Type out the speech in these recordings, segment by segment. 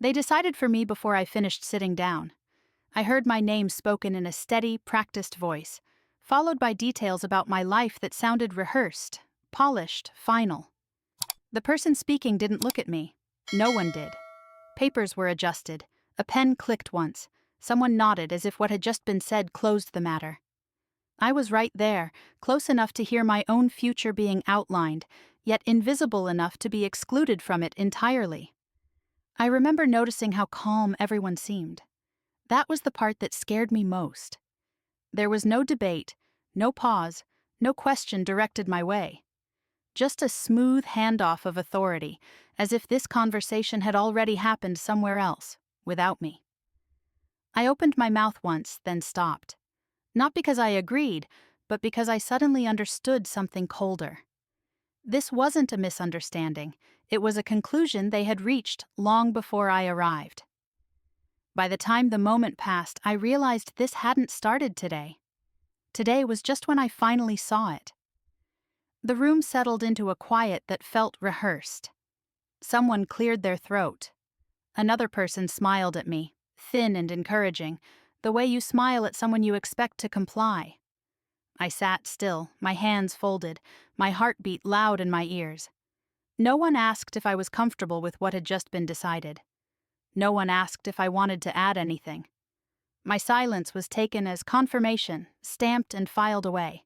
They decided for me before I finished sitting down. I heard my name spoken in a steady, practiced voice, followed by details about my life that sounded rehearsed, polished, final. The person speaking didn't look at me. No one did. Papers were adjusted. A pen clicked once. Someone nodded as if what had just been said closed the matter. I was right there, close enough to hear my own future being outlined, yet invisible enough to be excluded from it entirely. I remember noticing how calm everyone seemed. That was the part that scared me most. There was no debate, no pause, no question directed my way. Just a smooth handoff of authority, as if this conversation had already happened somewhere else, without me. I opened my mouth once, then stopped. Not because I agreed, but because I suddenly understood something colder. This wasn't a misunderstanding. It was a conclusion they had reached long before I arrived. By the time the moment passed, I realized this hadn't started today. Today was just when I finally saw it. The room settled into a quiet that felt rehearsed. Someone cleared their throat. Another person smiled at me, thin and encouraging, the way you smile at someone you expect to comply. I sat still, my hands folded, my heartbeat loud in my ears. No one asked if I was comfortable with what had just been decided. No one asked if I wanted to add anything. My silence was taken as confirmation, stamped and filed away.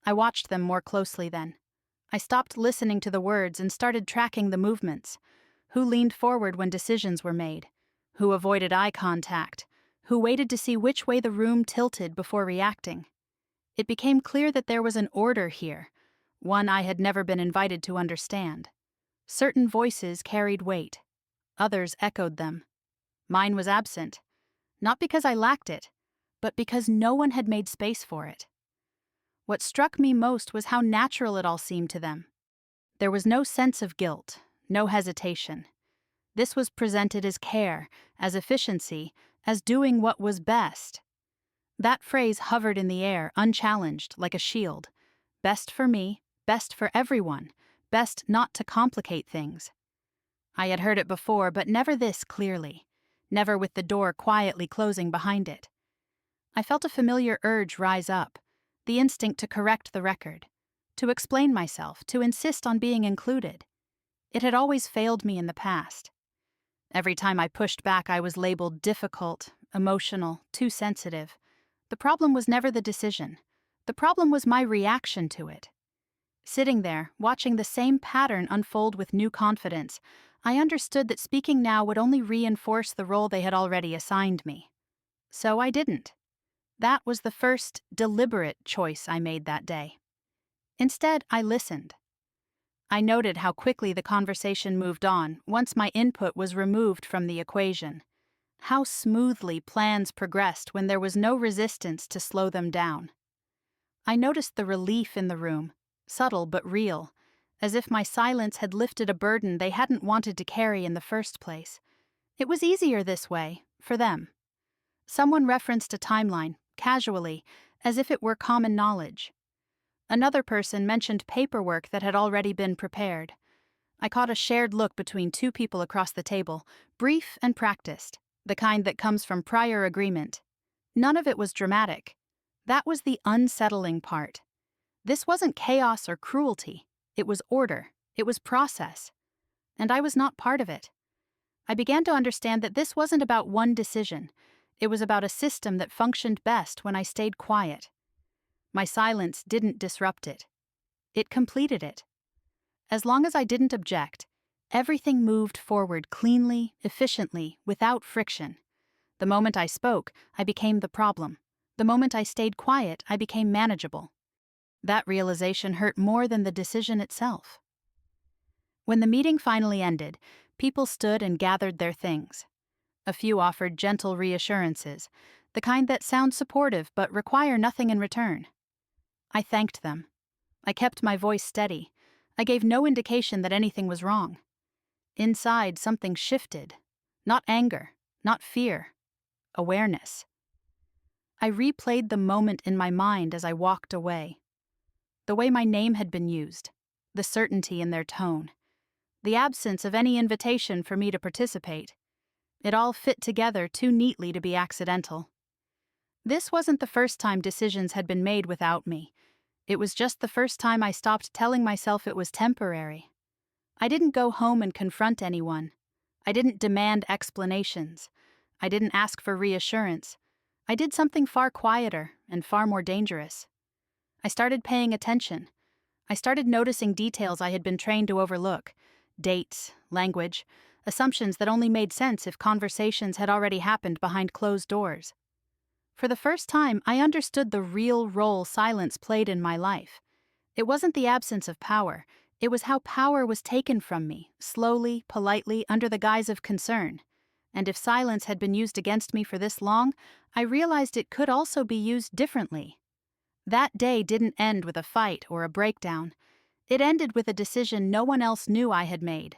I watched them more closely then. I stopped listening to the words and started tracking the movements. Who leaned forward when decisions were made? Who avoided eye contact? Who waited to see which way the room tilted before reacting? It became clear that there was an order here, one I had never been invited to understand. Certain voices carried weight. Others echoed them. Mine was absent, not because I lacked it, but because no one had made space for it. What struck me most was how natural it all seemed to them. There was no sense of guilt, no hesitation. This was presented as care, as efficiency, as doing what was best. That phrase hovered in the air, unchallenged, like a shield. Best for me, best for everyone, best not to complicate things. I had heard it before, but never this clearly, never with the door quietly closing behind it. I felt a familiar urge rise up, the instinct to correct the record, to explain myself, to insist on being included. It had always failed me in the past. Every time I pushed back, I was labeled difficult, emotional, too sensitive. The problem was never the decision. The problem was my reaction to it. Sitting there, watching the same pattern unfold with new confidence, I understood that speaking now would only reinforce the role they had already assigned me. So I didn't. That was the first, deliberate choice I made that day. Instead, I listened. I noted how quickly the conversation moved on once my input was removed from the equation. How smoothly plans progressed when there was no resistance to slow them down. I noticed the relief in the room, subtle but real, as if my silence had lifted a burden they hadn't wanted to carry in the first place. It was easier this way, for them. Someone referenced a timeline, casually, as if it were common knowledge. Another person mentioned paperwork that had already been prepared. I caught a shared look between two people across the table, brief and practiced, the kind that comes from prior agreement. None of it was dramatic. That was the unsettling part. This wasn't chaos or cruelty. It was order. It was process. And I was not part of it. I began to understand that this wasn't about one decision. It was about a system that functioned best when I stayed quiet. My silence didn't disrupt it. It completed it. As long as I didn't object, everything moved forward cleanly, efficiently, without friction. The moment I spoke, I became the problem. The moment I stayed quiet, I became manageable. That realization hurt more than the decision itself. When the meeting finally ended, people stood and gathered their things. A few offered gentle reassurances, the kind that sound supportive but require nothing in return. I thanked them. I kept my voice steady. I gave no indication that anything was wrong. Inside, something shifted. Not anger, not fear. Awareness. I replayed the moment in my mind as I walked away. The way my name had been used, the certainty in their tone, the absence of any invitation for me to participate. It all fit together too neatly to be accidental. This wasn't the first time decisions had been made without me. It was just the first time I stopped telling myself it was temporary. I didn't go home and confront anyone. I didn't demand explanations. I didn't ask for reassurance. I did something far quieter and far more dangerous. I started paying attention. I started noticing details I had been trained to overlook: dates, language, assumptions that only made sense if conversations had already happened behind closed doors. For the first time, I understood the real role silence played in my life. It wasn't the absence of power. It was how power was taken from me, slowly, politely, under the guise of concern. And if silence had been used against me for this long, I realized it could also be used differently. That day didn't end with a fight or a breakdown. It ended with a decision no one else knew I had made.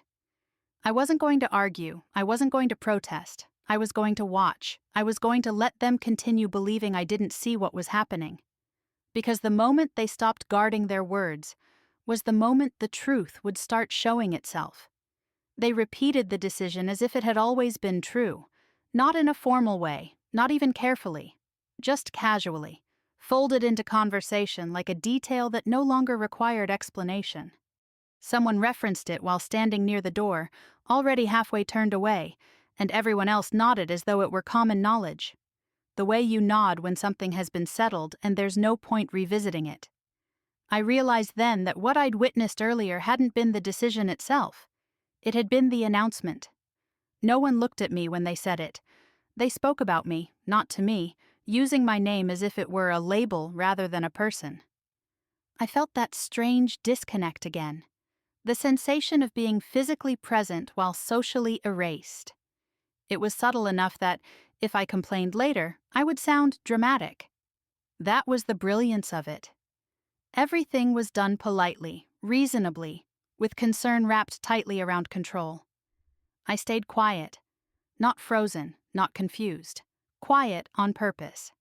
I wasn't going to argue. I wasn't going to protest. I was going to watch. I was going to let them continue believing I didn't see what was happening. Because the moment they stopped guarding their words was the moment the truth would start showing itself. They repeated the decision as if it had always been true, not in a formal way, not even carefully, just casually, folded into conversation like a detail that no longer required explanation. Someone referenced it while standing near the door, already halfway turned away, and everyone else nodded as though it were common knowledge. The way you nod when something has been settled and there's no point revisiting it. I realized then that what I'd witnessed earlier hadn't been the decision itself. It had been the announcement. No one looked at me when they said it. They spoke about me, not to me, using my name as if it were a label rather than a person. I felt that strange disconnect again. The sensation of being physically present while socially erased. It was subtle enough that, if I complained later, I would sound dramatic. That was the brilliance of it. Everything was done politely, reasonably, with concern wrapped tightly around control. I stayed quiet. Not frozen, not confused. Quiet on purpose.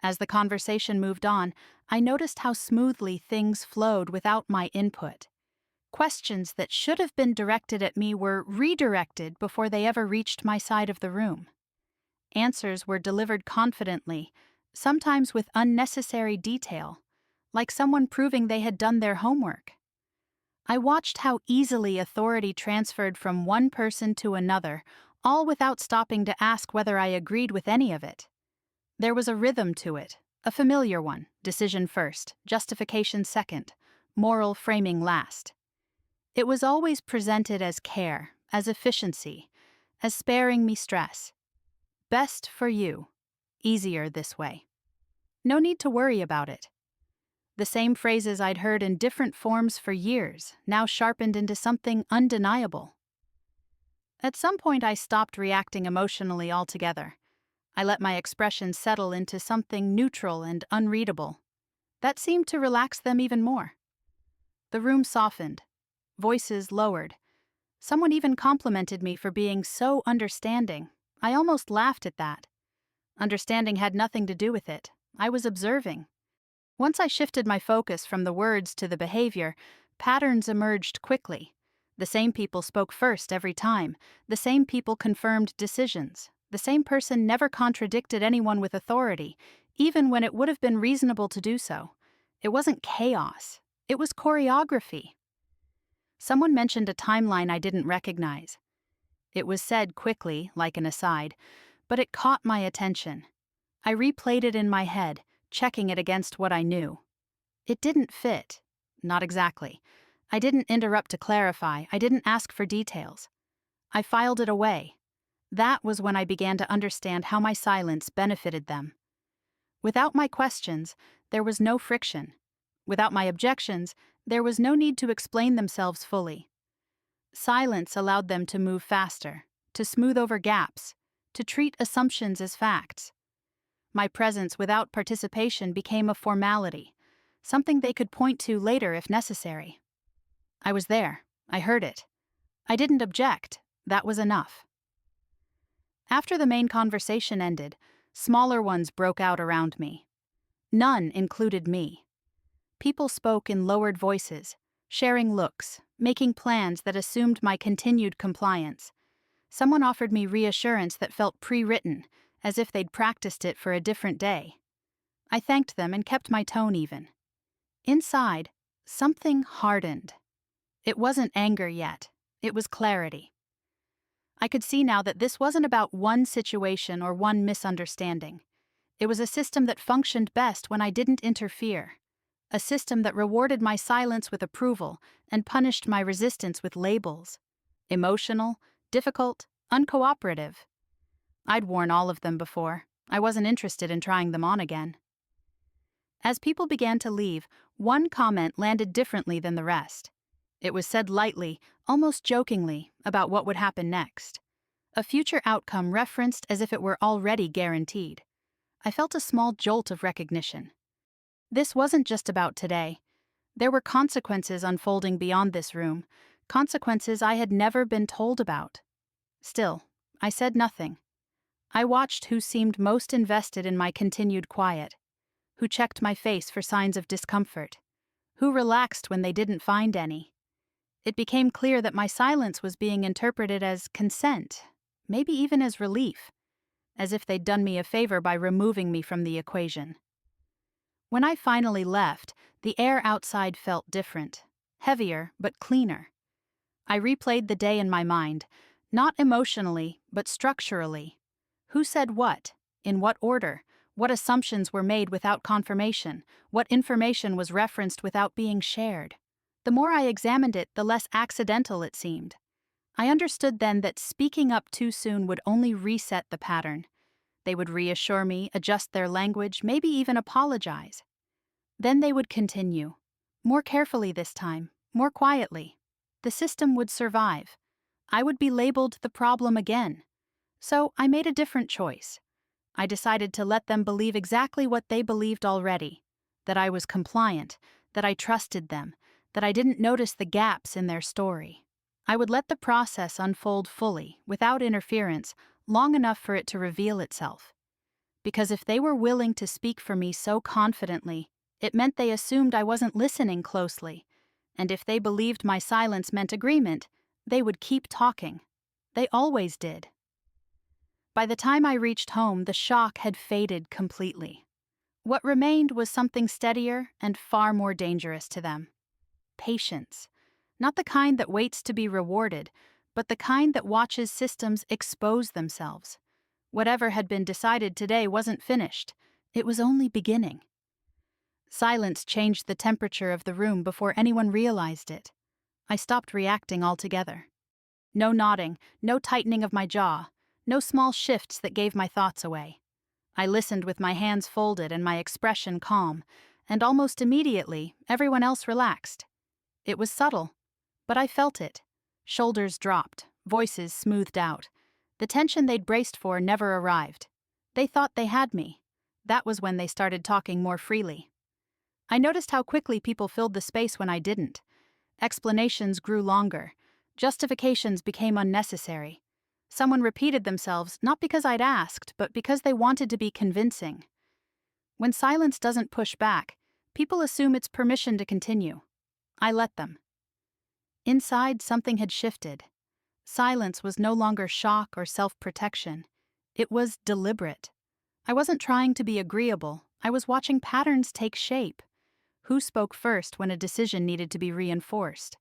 As the conversation moved on, I noticed how smoothly things flowed without my input. Questions that should have been directed at me were redirected before they ever reached my side of the room. Answers were delivered confidently, sometimes with unnecessary detail, like someone proving they had done their homework. I watched how easily authority transferred from one person to another, all without stopping to ask whether I agreed with any of it. There was a rhythm to it, a familiar one: decision first, justification second, moral framing last. It was always presented as care, as efficiency, as sparing me stress. Best for you. Easier this way. No need to worry about it. The same phrases I'd heard in different forms for years, now sharpened into something undeniable. At some point I stopped reacting emotionally altogether. I let my expressions settle into something neutral and unreadable. That seemed to relax them even more. The room softened. Voices lowered. Someone even complimented me for being so understanding. I almost laughed at that. Understanding had nothing to do with it. I was observing. Once I shifted my focus from the words to the behavior, patterns emerged quickly. The same people spoke first every time. The same people confirmed decisions. The same person never contradicted anyone with authority, even when it would have been reasonable to do so. It wasn't chaos. It was choreography. Someone mentioned a timeline I didn't recognize. It was said quickly, like an aside, but it caught my attention. I replayed it in my head, checking it against what I knew. It didn't fit. Not exactly. I didn't interrupt to clarify. I didn't ask for details. I filed it away. That was when I began to understand how my silence benefited them. Without my questions, there was no friction. Without my objections, there was no need to explain themselves fully. Silence allowed them to move faster, to smooth over gaps, to treat assumptions as facts. My presence without participation became a formality, something they could point to later if necessary. I was there. I heard it. I didn't object. That was enough. After the main conversation ended, smaller ones broke out around me. None included me. People spoke in lowered voices, sharing looks, making plans that assumed my continued compliance. Someone offered me reassurance that felt pre-written, as if they'd practiced it for a different day. I thanked them and kept my tone even. Inside, something hardened. It wasn't anger yet. It was clarity. I could see now that this wasn't about one situation or one misunderstanding. It was a system that functioned best when I didn't interfere. A system that rewarded my silence with approval and punished my resistance with labels. Emotional, difficult, uncooperative. I'd worn all of them before. I wasn't interested in trying them on again. As people began to leave, one comment landed differently than the rest. It was said lightly, almost jokingly, about what would happen next. A future outcome referenced as if it were already guaranteed. I felt a small jolt of recognition. This wasn't just about today. There were consequences unfolding beyond this room, consequences I had never been told about. Still, I said nothing. I watched who seemed most invested in my continued quiet, who checked my face for signs of discomfort, who relaxed when they didn't find any. It became clear that my silence was being interpreted as consent, maybe even as relief, as if they'd done me a favor by removing me from the equation. When I finally left, the air outside felt different, heavier but cleaner. I replayed the day in my mind, not emotionally, but structurally. Who said what? In what order? What assumptions were made without confirmation? What information was referenced without being shared? The more I examined it, the less accidental it seemed. I understood then that speaking up too soon would only reset the pattern. They would reassure me, adjust their language, maybe even apologize. Then they would continue. More carefully this time, more quietly. The system would survive. I would be labeled the problem again. So I made a different choice. I decided to let them believe exactly what they believed already, that I was compliant, that I trusted them, that I didn't notice the gaps in their story. I would let the process unfold fully, without interference, long enough for it to reveal itself. Because if they were willing to speak for me so confidently, it meant they assumed I wasn't listening closely, and if they believed my silence meant agreement, they would keep talking. They always did. By the time I reached home, the shock had faded completely. What remained was something steadier and far more dangerous to them. Patience. Not the kind that waits to be rewarded, but the kind that watches systems expose themselves. Whatever had been decided today wasn't finished. It was only beginning. Silence changed the temperature of the room before anyone realized it. I stopped reacting altogether. No nodding, no tightening of my jaw, no small shifts that gave my thoughts away. I listened with my hands folded and my expression calm, and almost immediately, everyone else relaxed. It was subtle, but I felt it. Shoulders dropped, voices smoothed out. The tension they'd braced for never arrived. They thought they had me. That was when they started talking more freely. I noticed how quickly people filled the space when I didn't. Explanations grew longer. Justifications became unnecessary. Someone repeated themselves, not because I'd asked, but because they wanted to be convincing. When silence doesn't push back, people assume it's permission to continue. I let them. Inside, something had shifted. Silence was no longer shock or self-protection. It was deliberate. I wasn't trying to be agreeable. I was watching patterns take shape. Who spoke first when a decision needed to be reinforced?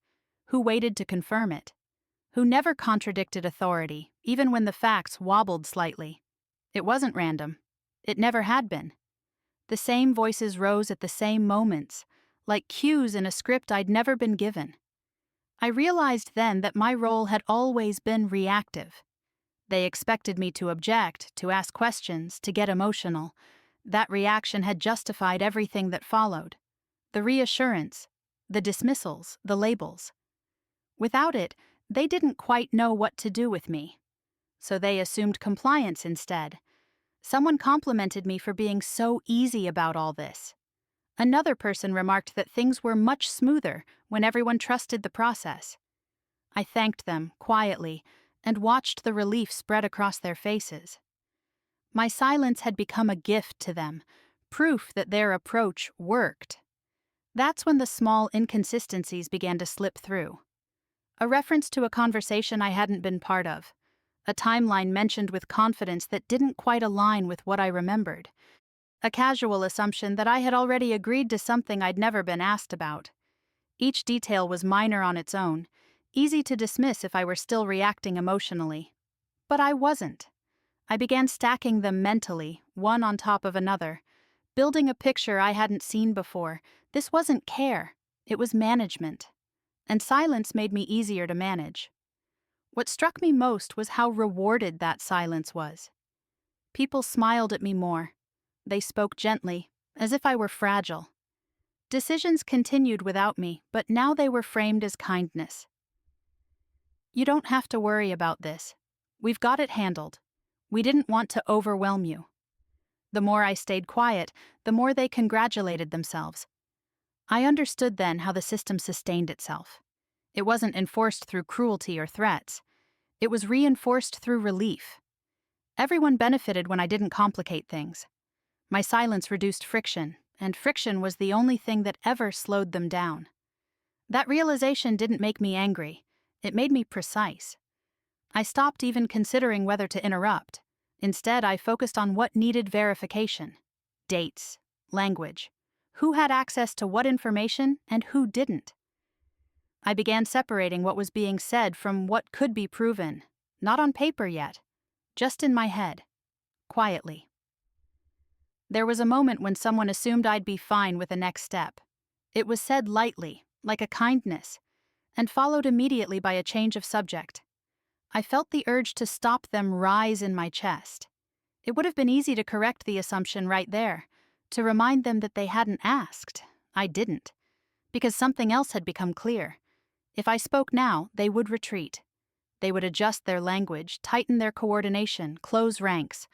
Who waited to confirm it? Who never contradicted authority, even when the facts wobbled slightly? It wasn't random. It never had been. The same voices rose at the same moments, like cues in a script I'd never been given. I realized then that my role had always been reactive. They expected me to object, to ask questions, to get emotional. That reaction had justified everything that followed. The reassurance, the dismissals, the labels. Without it, they didn't quite know what to do with me. So they assumed compliance instead. Someone complimented me for being so easy about all this. Another person remarked that things were much smoother when everyone trusted the process. I thanked them, quietly, and watched the relief spread across their faces. My silence had become a gift to them, proof that their approach worked. That's when the small inconsistencies began to slip through. A reference to a conversation I hadn't been part of. a timeline mentioned with confidence that didn't quite align with what I remembered. A casual assumption that I had already agreed to something I'd never been asked about. Each detail was minor on its own, easy to dismiss if I were still reacting emotionally. But I wasn't. I began stacking them mentally, one on top of another, building a picture I hadn't seen before. This wasn't care, it was management. And silence made me easier to manage. What struck me most was how rewarded that silence was. People smiled at me more. They spoke gently, as if I were fragile. Decisions continued without me, but now they were framed as kindness. You don't have to worry about this. We've got it handled. We didn't want to overwhelm you. The more I stayed quiet, the more they congratulated themselves. I understood then how the system sustained itself. It wasn't enforced through cruelty or threats. It was reinforced through relief. Everyone benefited when I didn't complicate things. My silence reduced friction, and friction was the only thing that ever slowed them down. That realization didn't make me angry. It made me precise. I stopped even considering whether to interrupt. Instead, I focused on what needed verification. Dates, language, who had access to what information and who didn't. I began separating what was being said from what could be proven, not on paper yet, just in my head, quietly. There was a moment when someone assumed I'd be fine with the next step. It was said lightly, like a kindness, and followed immediately by a change of subject. I felt the urge to stop them rise in my chest. It would have been easy to correct the assumption right there, to remind them that they hadn't asked. I didn't, because something else had become clear. If I spoke now, they would retreat. They would adjust their language, tighten their coordination, close ranks.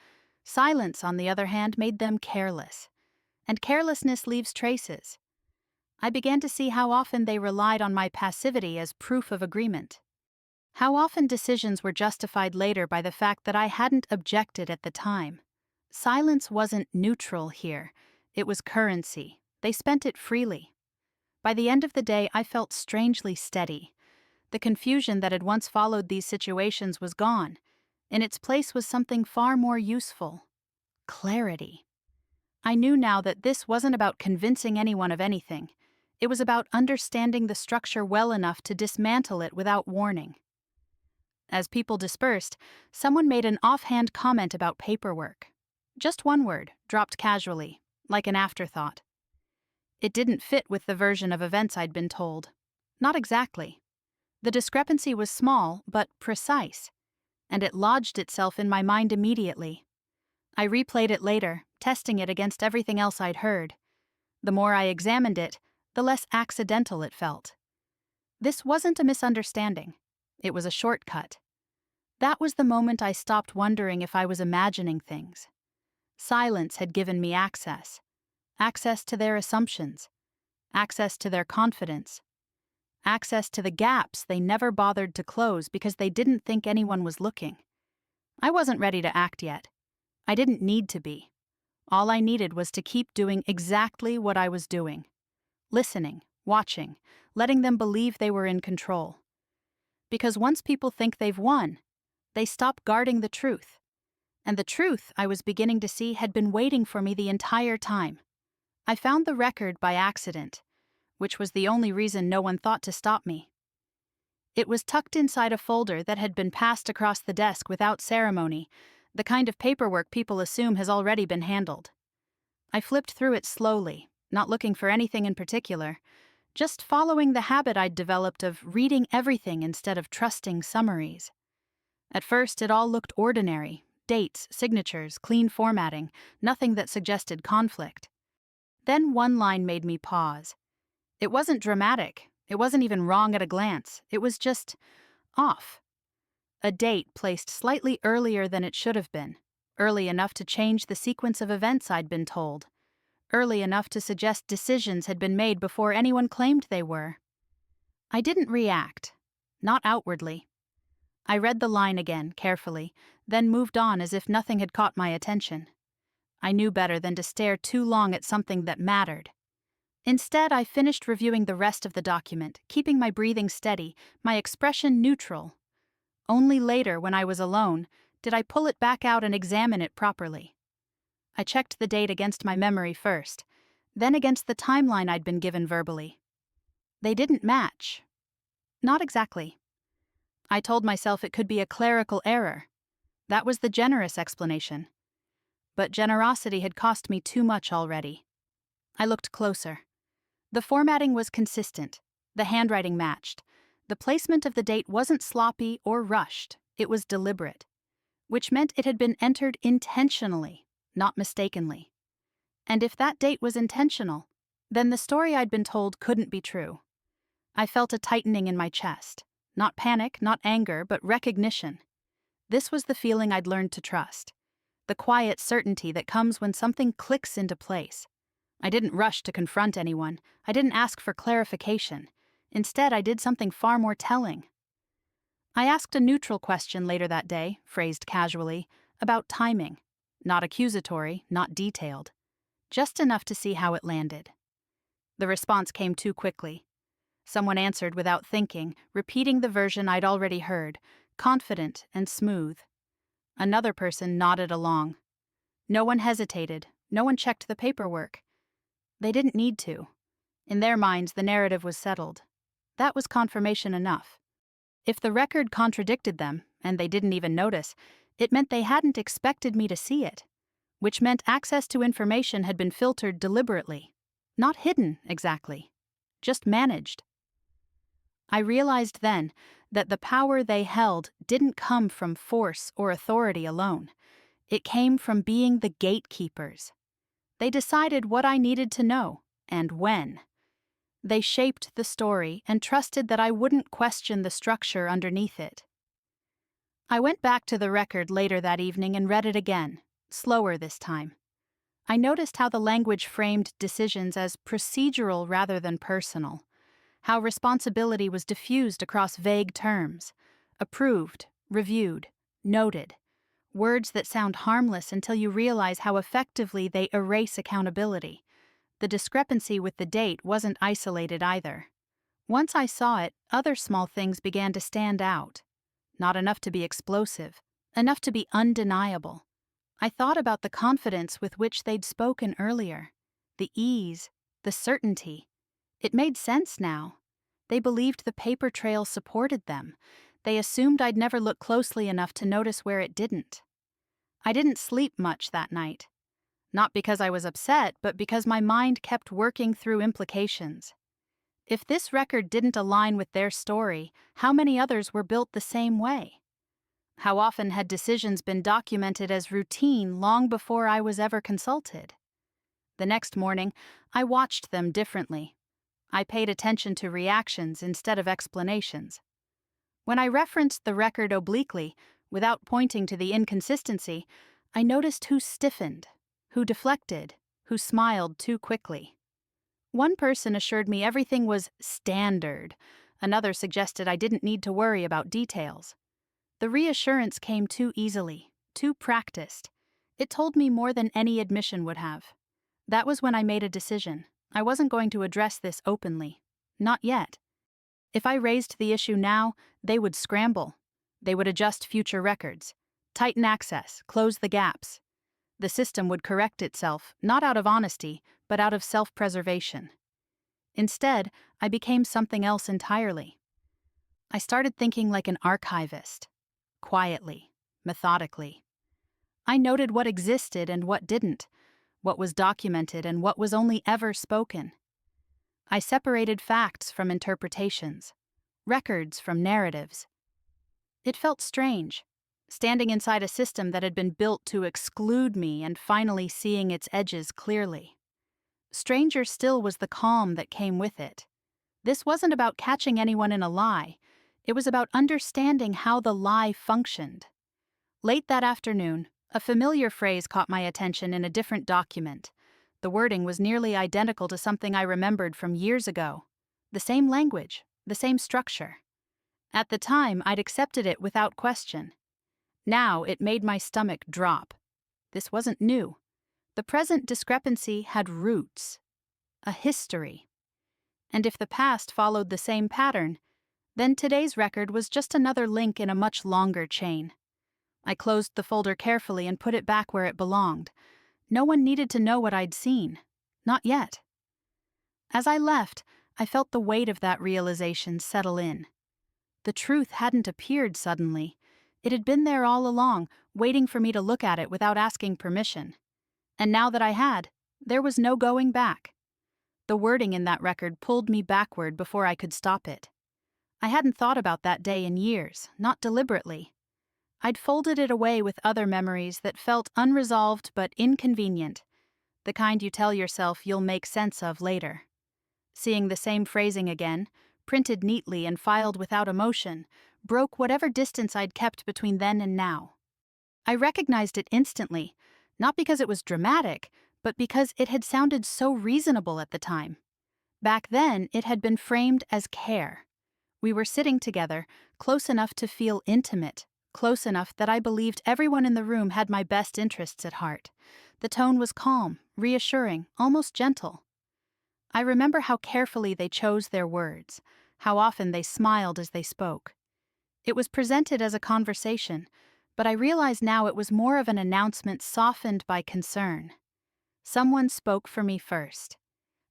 Silence, on the other hand, made them careless. And carelessness leaves traces. I began to see how often they relied on my passivity as proof of agreement. How often decisions were justified later by the fact that I hadn't objected at the time. Silence wasn't neutral here. It was currency. They spent it freely. By the end of the day, I felt strangely steady. The confusion that had once followed these situations was gone. In its place was something far more useful. Clarity. I knew now that this wasn't about convincing anyone of anything. It was about understanding the structure well enough to dismantle it without warning. As people dispersed, someone made an offhand comment about paperwork. Just one word, dropped casually, like an afterthought. It didn't fit with the version of events I'd been told. Not exactly. The discrepancy was small, but precise, and it lodged itself in my mind immediately. I replayed it later, testing it against everything else I'd heard. The more I examined it, the less accidental it felt. This wasn't a misunderstanding. It was a shortcut. That was the moment I stopped wondering if I was imagining things. Silence had given me access. Access to their assumptions. Access to their confidence. Access to the gaps they never bothered to close because they didn't think anyone was looking. I wasn't ready to act yet. I didn't need to be. All I needed was to keep doing exactly what I was doing. Listening, watching, letting them believe they were in control. Because once people think they've won, they stop guarding the truth. And the truth, I was beginning to see, had been waiting for me the entire time. I found the record by accident, which was the only reason no one thought to stop me. It was tucked inside a folder that had been passed across the desk without ceremony, the kind of paperwork people assume has already been handled. I flipped through it slowly, not looking for anything in particular, just following the habit I'd developed of reading everything instead of trusting summaries. At first, it all looked ordinary. Dates, signatures, clean formatting, nothing that suggested conflict. Then one line made me pause. It wasn't dramatic. It wasn't even wrong at a glance. It was just off. A date placed slightly earlier than it should have been, early enough to change the sequence of events I'd been told, early enough to suggest decisions had been made before anyone claimed they were. I didn't react, not outwardly. I read the line again, carefully, then moved on as if nothing had caught my attention. I knew better than to stare too long at something that mattered. Instead, I finished reviewing the rest of the document, keeping my breathing steady, my expression neutral. Only later, when I was alone, did I pull it back out and examine it properly. I checked the date against my memory first, then against the timeline I'd been given verbally. They didn't match. Not exactly. I told myself it could be a clerical error. That was the generous explanation. But generosity had cost me too much already. I looked closer. The formatting was consistent. The handwriting matched. The placement of the date wasn't sloppy or rushed. It was deliberate, which meant it had been entered intentionally, not mistakenly. And if that date was intentional, then the story I'd been told couldn't be true. I felt a tightening in my chest. Not panic, not anger, but recognition. This was the feeling I'd learned to trust. The quiet certainty that comes when something clicks into place. I didn't rush to confront anyone. I didn't ask for clarification. Instead, I did something far more telling. I asked a neutral question later that day, phrased casually, about timing. Not accusatory, not detailed. Just enough to see how it landed. The response came too quickly. Someone answered without thinking, repeating the version I'd already heard, confident and smooth. Another person nodded along. No one hesitated. No one checked the paperwork. They didn't need to. In their minds, the narrative was settled. That was confirmation enough. If the record contradicted them, and they didn't even notice, it meant they hadn't expected me to see it, which meant access to information had been filtered deliberately. Not hidden, exactly. Just managed. I realized then that the power they held didn't come from force or authority alone. It came from being the gatekeepers. They decided what I needed to know, and when. They shaped the story and trusted that I wouldn't question the structure underneath it. I went back to the record later that evening and read it again, slower this time. I noticed how the language framed decisions as procedural rather than personal, how responsibility was diffused across vague terms, approved, reviewed, noted, words that sound harmless until you realize how effectively they erase accountability. The discrepancy with the date wasn't isolated either. Once I saw it, other small things began to stand out. Not enough to be explosive, enough to be undeniable. I thought about the confidence with which they'd spoken earlier, the ease, the certainty. It made sense now. They believed the paper trail supported them. They assumed I'd never look closely enough to notice where it didn't. I didn't sleep much that night. Not because I was upset, but because my mind kept working through implications. If this record didn't align with their story, how many others were built the same way? How often had decisions been documented as routine long before I was ever consulted? The next morning, I watched them differently. I paid attention to reactions instead of explanations. When I referenced the record obliquely, without pointing to the inconsistency, I noticed who stiffened, who deflected, who smiled too quickly. One person assured me everything was standard. Another suggested I didn't need to worry about details. The reassurance came too easily, too practiced. It told me more than any admission would have. That was when I made a decision. I wasn't going to address this openly. Not yet. If I raised the issue now, they would scramble. They would adjust future records, tighten access, close the gaps. The system would correct itself, not out of honesty, but out of self-preservation. Instead, I became something else entirely. I started thinking like an archivist, quietly, methodically. I noted what existed and what didn't, what was documented and what was only ever spoken. I separated facts from interpretations, records from narratives. It felt strange, standing inside a system that had been built to exclude me and finally seeing its edges clearly. Stranger still was the calm that came with it. This wasn't about catching anyone in a lie. It was about understanding how the lie functioned. Late that afternoon, a familiar phrase caught my attention in a different document. The wording was nearly identical to something I remembered from years ago. The same language, the same structure. At the time, I'd accepted it without question. Now it made my stomach drop. This wasn't new. The present discrepancy had roots, a history. And if the past followed the same pattern, Then today's record was just another link in a much longer chain. I closed the folder carefully and put it back where it belonged. No one needed to know what I'd seen. Not yet. As I left, I felt the weight of that realization settle in. The truth hadn't appeared suddenly. It had been there all along, waiting for me to look at it without asking permission. And now that I had, there was no going back. The wording in that record pulled me backward before I could stop it. I hadn't thought about that day in years, not deliberately. I'd folded it away with other memories that felt unresolved but inconvenient, the kind you tell yourself you'll make sense of later. Seeing the same phrasing again, printed neatly and filed without emotion, broke whatever distance I'd kept between then and now. I recognized it instantly, not because it was dramatic, but because it had sounded so reasonable at the time. Back then, it had been framed as care. We were sitting together, close enough to feel intimate, close enough that I believed everyone in the room had my best interests at heart. The tone was calm, reassuring, almost gentle. I remember how carefully they chose their words, how often they smiled as they spoke. It was presented as a conversation, but I realize now it was more of an announcement softened by concern. Someone spoke for me first.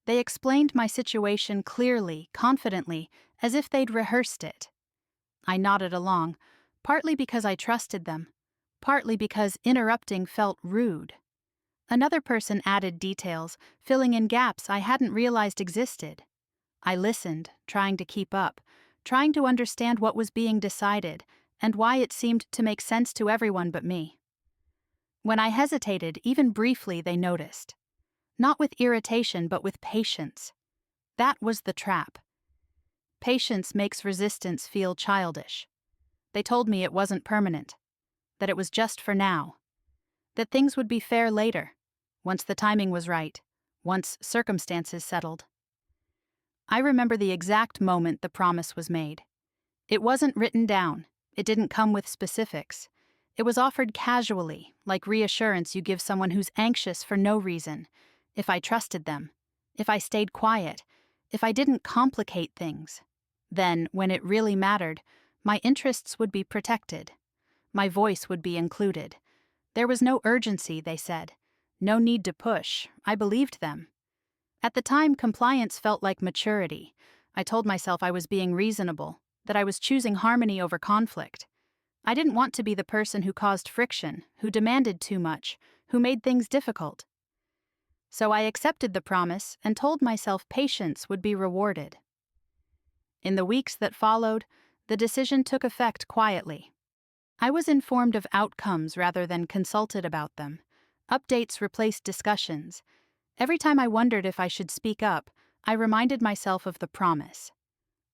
They explained my situation clearly, confidently, as if they'd rehearsed it. I nodded along, partly because I trusted them, partly because interrupting felt rude. Another person added details, filling in gaps I hadn't realized existed. I listened, trying to keep up, trying to understand what was being decided, and why it seemed to make sense to everyone but me. When I hesitated, even briefly, they noticed. Not with irritation, but with patience. That was the trap. Patience makes resistance feel childish. They told me it wasn't permanent, that it was just for now, that things would be fair later, once the timing was right, once circumstances settled. I remember the exact moment the promise was made. It wasn't written down. It didn't come with specifics. It was offered casually, like reassurance you give someone who's anxious for no reason. If I trusted them, if I stayed quiet, if I didn't complicate things, then, when it really mattered, my interests would be protected. My voice would be included. There was no urgency, they said. No need to push. I believed them. At the time, compliance felt like maturity. I told myself I was being reasonable, that I was choosing harmony over conflict. I didn't want to be the person who caused friction, who demanded too much, who made things difficult. So I accepted the promise and told myself patience would be rewarded. In the weeks that followed, the decision took effect quietly. I was informed of outcomes rather than consulted about them. Updates replaced discussions. Every time I wondered if I should speak up, I reminded myself of the promise.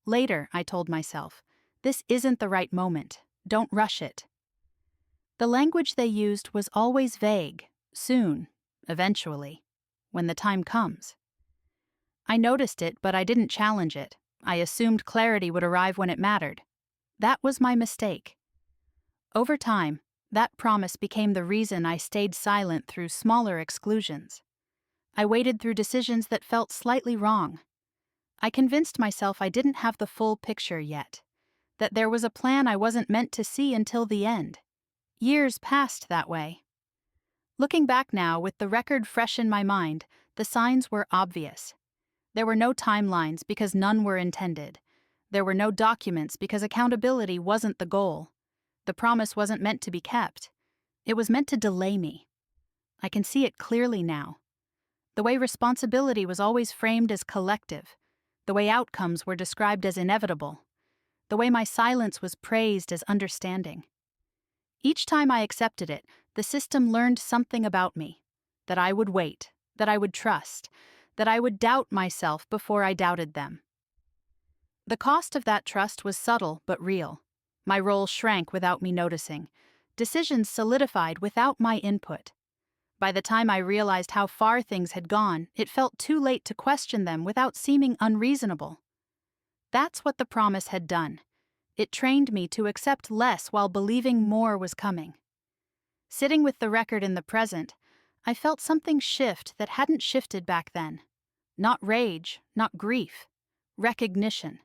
Later, I told myself, this isn't the right moment. Don't rush it. The language they used was always vague. Soon, eventually, when the time comes. I noticed it, but I didn't challenge it. I assumed clarity would arrive when it mattered. That was my mistake. Over time, that promise became the reason I stayed silent through smaller exclusions. I waited through decisions that felt slightly wrong. I convinced myself I didn't have the full picture yet, that there was a plan I wasn't meant to see until the end. Years passed that way. Looking back now, with the record fresh in my mind, the signs were obvious. There were no timelines because none were intended. There were no documents because accountability wasn't the goal. The promise wasn't meant to be kept. It was meant to delay me. I can see it clearly now. The way responsibility was always framed as collective, the way outcomes were described as inevitable, the way my silence was praised as understanding. Each time I accepted it, the system learned something about me, that I would wait, that I would trust, that I would doubt myself before I doubted them. The cost of that trust was subtle but real. My role shrank without me noticing. Decisions solidified without my input. By the time I realized how far things had gone, it felt too late to question them without seeming unreasonable. That's what the promise had done. It trained me to accept less while believing more was coming. Sitting with the record in the present, I felt something shift that hadn't shifted back then. Not rage, not grief. Recognition.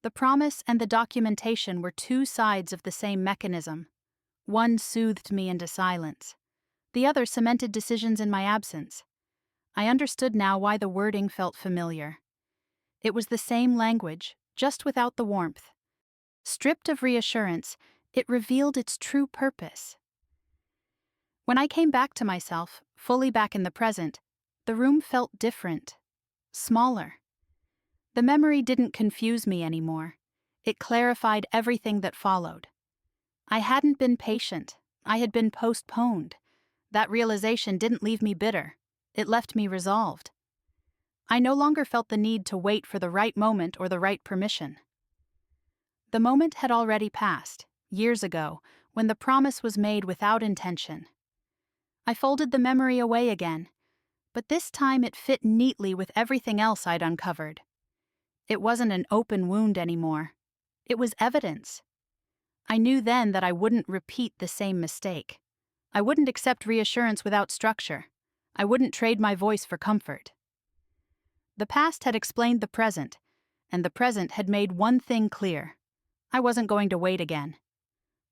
The promise and the documentation were two sides of the same mechanism. One soothed me into silence. The other cemented decisions in my absence. I understood now why the wording felt familiar. It was the same language, just without the warmth. Stripped of reassurance, it revealed its true purpose. When I came back to myself, fully back in the present, the room felt different, smaller. The memory didn't confuse me anymore. It clarified everything that followed. I hadn't been patient. I had been postponed. That realization didn't leave me bitter. It left me resolved. I no longer felt the need to wait for the right moment or the right permission. The moment had already passed, years ago, when the promise was made without intention. I folded the memory away again, but this time it fit neatly with everything else I'd uncovered. It wasn't an open wound anymore. It was evidence. I knew then that I wouldn't repeat the same mistake. I wouldn't accept reassurance without structure. I wouldn't trade my voice for comfort. The past had explained the present, and the present had made one thing clear. I wasn't going to wait again.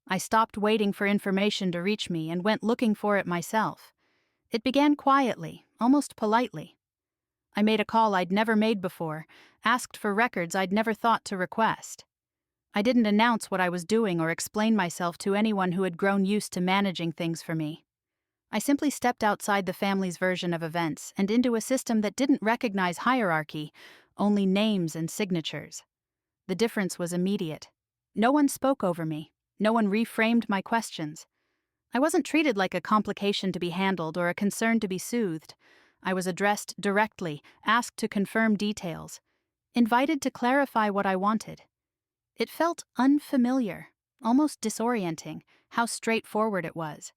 I stopped waiting for information to reach me and went looking for it myself. It began quietly, almost politely. I made a call I'd never made before, asked for records I'd never thought to request. I didn't announce what I was doing or explain myself to anyone who had grown used to managing things for me. I simply stepped outside the family's version of events and into a system that didn't recognize hierarchy, only names and signatures. The difference was immediate. No one spoke over me. No one reframed my questions. I wasn't treated like a complication to be handled or a concern to be soothed. I was addressed directly, asked to confirm details, invited to clarify what I wanted. It felt unfamiliar, almost disorienting, how straightforward it was.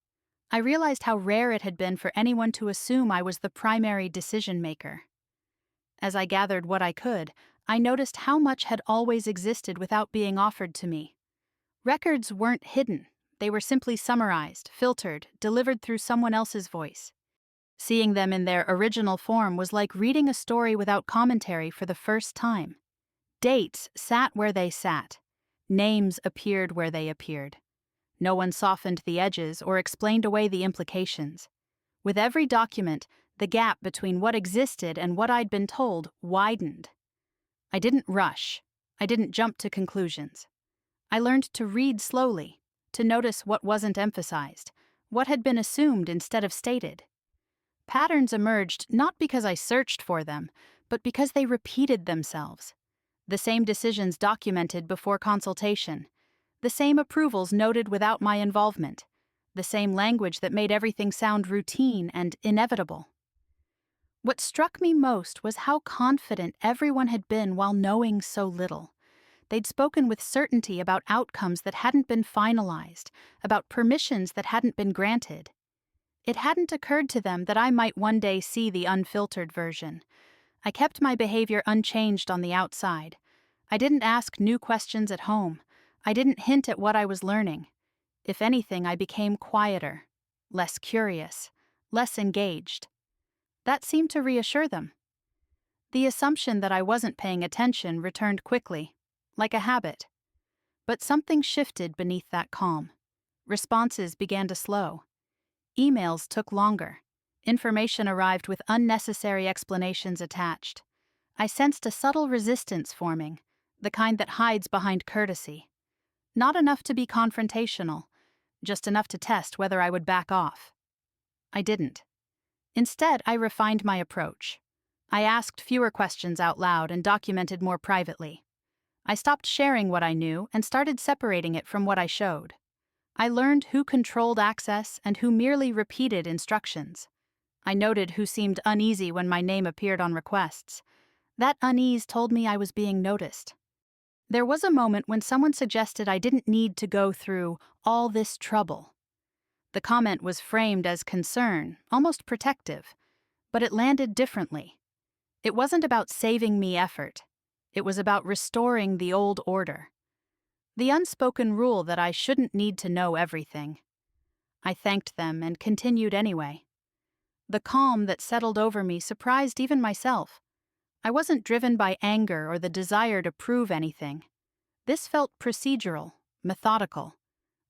I realized how rare it had been for anyone to assume I was the primary decision-maker. As I gathered what I could, I noticed how much had always existed without being offered to me. Records weren't hidden. They were simply summarized, filtered, delivered through someone else's voice. Seeing them in their original form was like reading a story without commentary for the first time. Dates sat where they sat. Names appeared where they appeared. No one softened the edges or explained away the implications. With every document, the gap between what existed and what I'd been told widened. I didn't rush. I didn't jump to conclusions. I learned to read slowly, to notice what wasn't emphasized, what had been assumed instead of stated. Patterns emerged not because I searched for them, but because they repeated themselves. The same decisions documented before consultation. The same approvals noted without my involvement. The same language that made everything sound routine and inevitable. What struck me most was how confident everyone had been while knowing so little. They'd spoken with certainty about outcomes that hadn't been finalized, about permissions that hadn't been granted. It hadn't occurred to them that I might one day see the unfiltered version. I kept my behavior unchanged on the outside. I didn't ask new questions at home. I didn't hint at what I was learning. If anything, I became quieter, less curious, less engaged. That seemed to reassure them. The assumption that I wasn't paying attention returned quickly, like a habit. But something shifted beneath that calm. Responses began to slow. Emails took longer. Information arrived with unnecessary explanations attached. I sensed a subtle resistance forming, the kind that hides behind courtesy. Not enough to be confrontational, just enough to test whether I would back off. I didn't. Instead, I refined my approach. I asked fewer questions out loud and documented more privately. I stopped sharing what I knew and started separating it from what I showed. I learned who controlled access and who merely repeated instructions. I noted who seemed uneasy when my name appeared on requests. That unease told me I was being noticed. There was a moment when someone suggested I didn't need to go through all this trouble. The comment was framed as concern, almost protective, but it landed differently. It wasn't about saving me effort. It was about restoring the old order. The unspoken rule that I shouldn't need to know everything. I thanked them and continued anyway. The calm that settled over me surprised even myself. I wasn't driven by anger or the desire to prove anything. This felt procedural, methodical,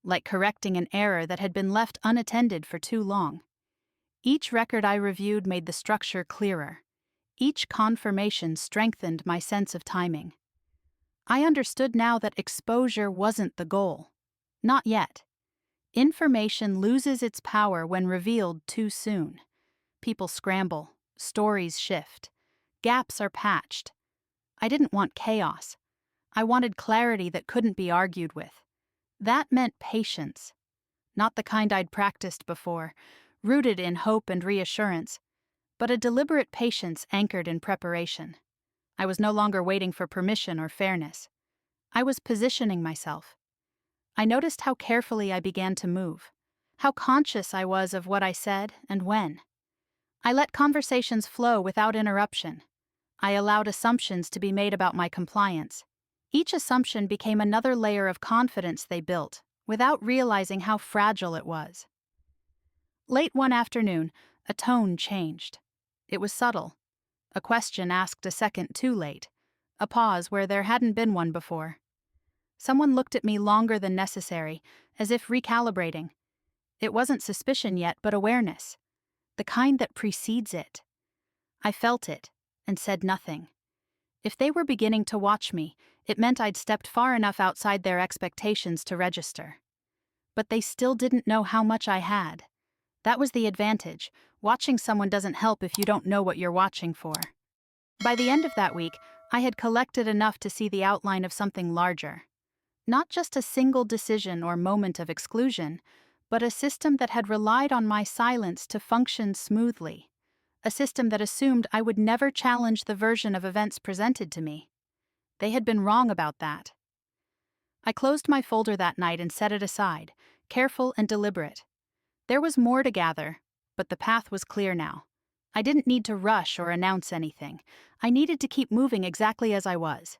like correcting an error that had been left unattended for too long. Each record I reviewed made the structure clearer. Each confirmation strengthened my sense of timing. I understood now that exposure wasn't the goal. Not yet. Information loses its power when revealed too soon. People scramble, stories shift, gaps are patched. I didn't want chaos. I wanted clarity that couldn't be argued with. That meant patience. Not the kind I'd practiced before, rooted in hope and reassurance, but a deliberate patience anchored in preparation. I was no longer waiting for permission or fairness. I was positioning myself. I noticed how carefully I began to move, how conscious I was of what I said and when. I let conversations flow without interruption. I allowed assumptions to be made about my compliance. Each assumption became another layer of confidence they built, without realizing how fragile it was. Late one afternoon, a tone changed. It was subtle. A question asked a second too late. A pause where there hadn't been one before. Someone looked at me longer than necessary, as if recalibrating. It wasn't suspicion yet, but awareness. The kind that precedes it. I felt it, and said nothing. If they were beginning to watch me, it meant I'd stepped far enough outside their expectations to register. But they still didn't know how much I had. That was the advantage. Watching someone doesn't help if you don't know what you're watching for. By the end of that week, I had collected enough to see the outline of something larger. Not just a single decision or moment of exclusion, but a system that had relied on my silence to function smoothly. A system that assumed I would never challenge the version of events presented to me. They had been wrong about that. I closed my folder that night and set it aside, careful and deliberate. There was more to gather, but the path was clear now. I didn't need to rush or announce anything. I needed to keep moving exactly as I was.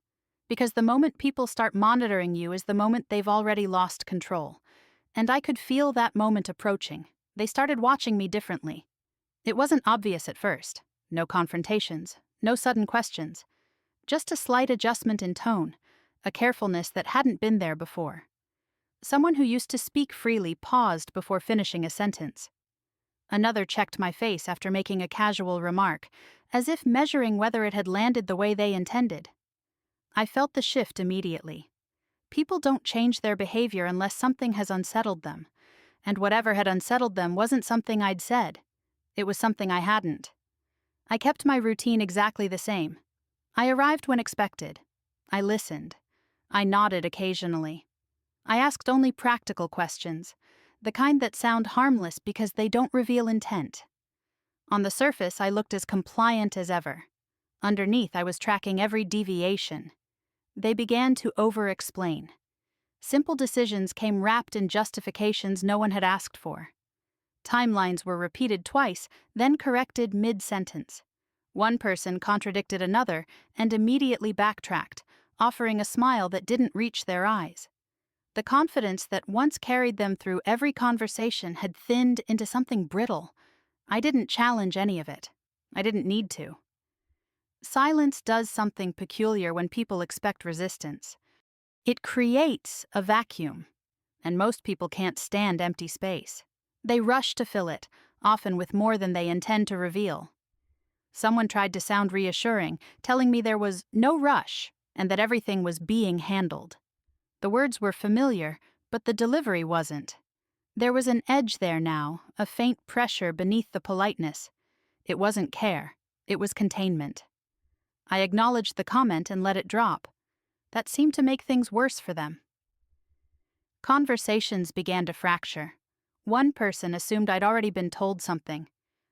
Because the moment people start monitoring you is the moment they've already lost control. And I could feel that moment approaching. They started watching me differently. It wasn't obvious at first. No confrontations, no sudden questions. Just a slight adjustment in tone, a carefulness that hadn't been there before. Someone who used to speak freely paused before finishing a sentence. Another checked my face after making a casual remark, as if measuring whether it had landed the way they intended. I felt the shift immediately. People don't change their behavior unless something has unsettled them, and whatever had unsettled them wasn't something I'd said. It was something I hadn't. I kept my routine exactly the same. I arrived when expected. I listened. I nodded occasionally. I asked only practical questions, the kind that sound harmless because they don't reveal intent. On the surface, I looked as compliant as ever. Underneath, I was tracking every deviation. They began to over-explain. Simple decisions came wrapped in justifications no one had asked for. Timelines were repeated twice, then corrected mid-sentence. One person contradicted another and immediately backtracked, offering a smile that didn't reach their eyes. The confidence that once carried them through every conversation had thinned into something brittle. I didn't challenge any of it. I didn't need to. Silence does something peculiar when people expect resistance. It creates a vacuum, and most people can't stand empty space. They rush to fill it, often with more than they intend to reveal. Someone tried to sound reassuring, telling me there was no rush and that everything was being handled. The words were familiar, but the delivery wasn't. There was an edge there now, a faint pressure beneath the politeness. It wasn't care, it was containment. I acknowledged the comment and let it drop. That seemed to make things worse for them. Conversations began to fracture. One person assumed I'd already been told something.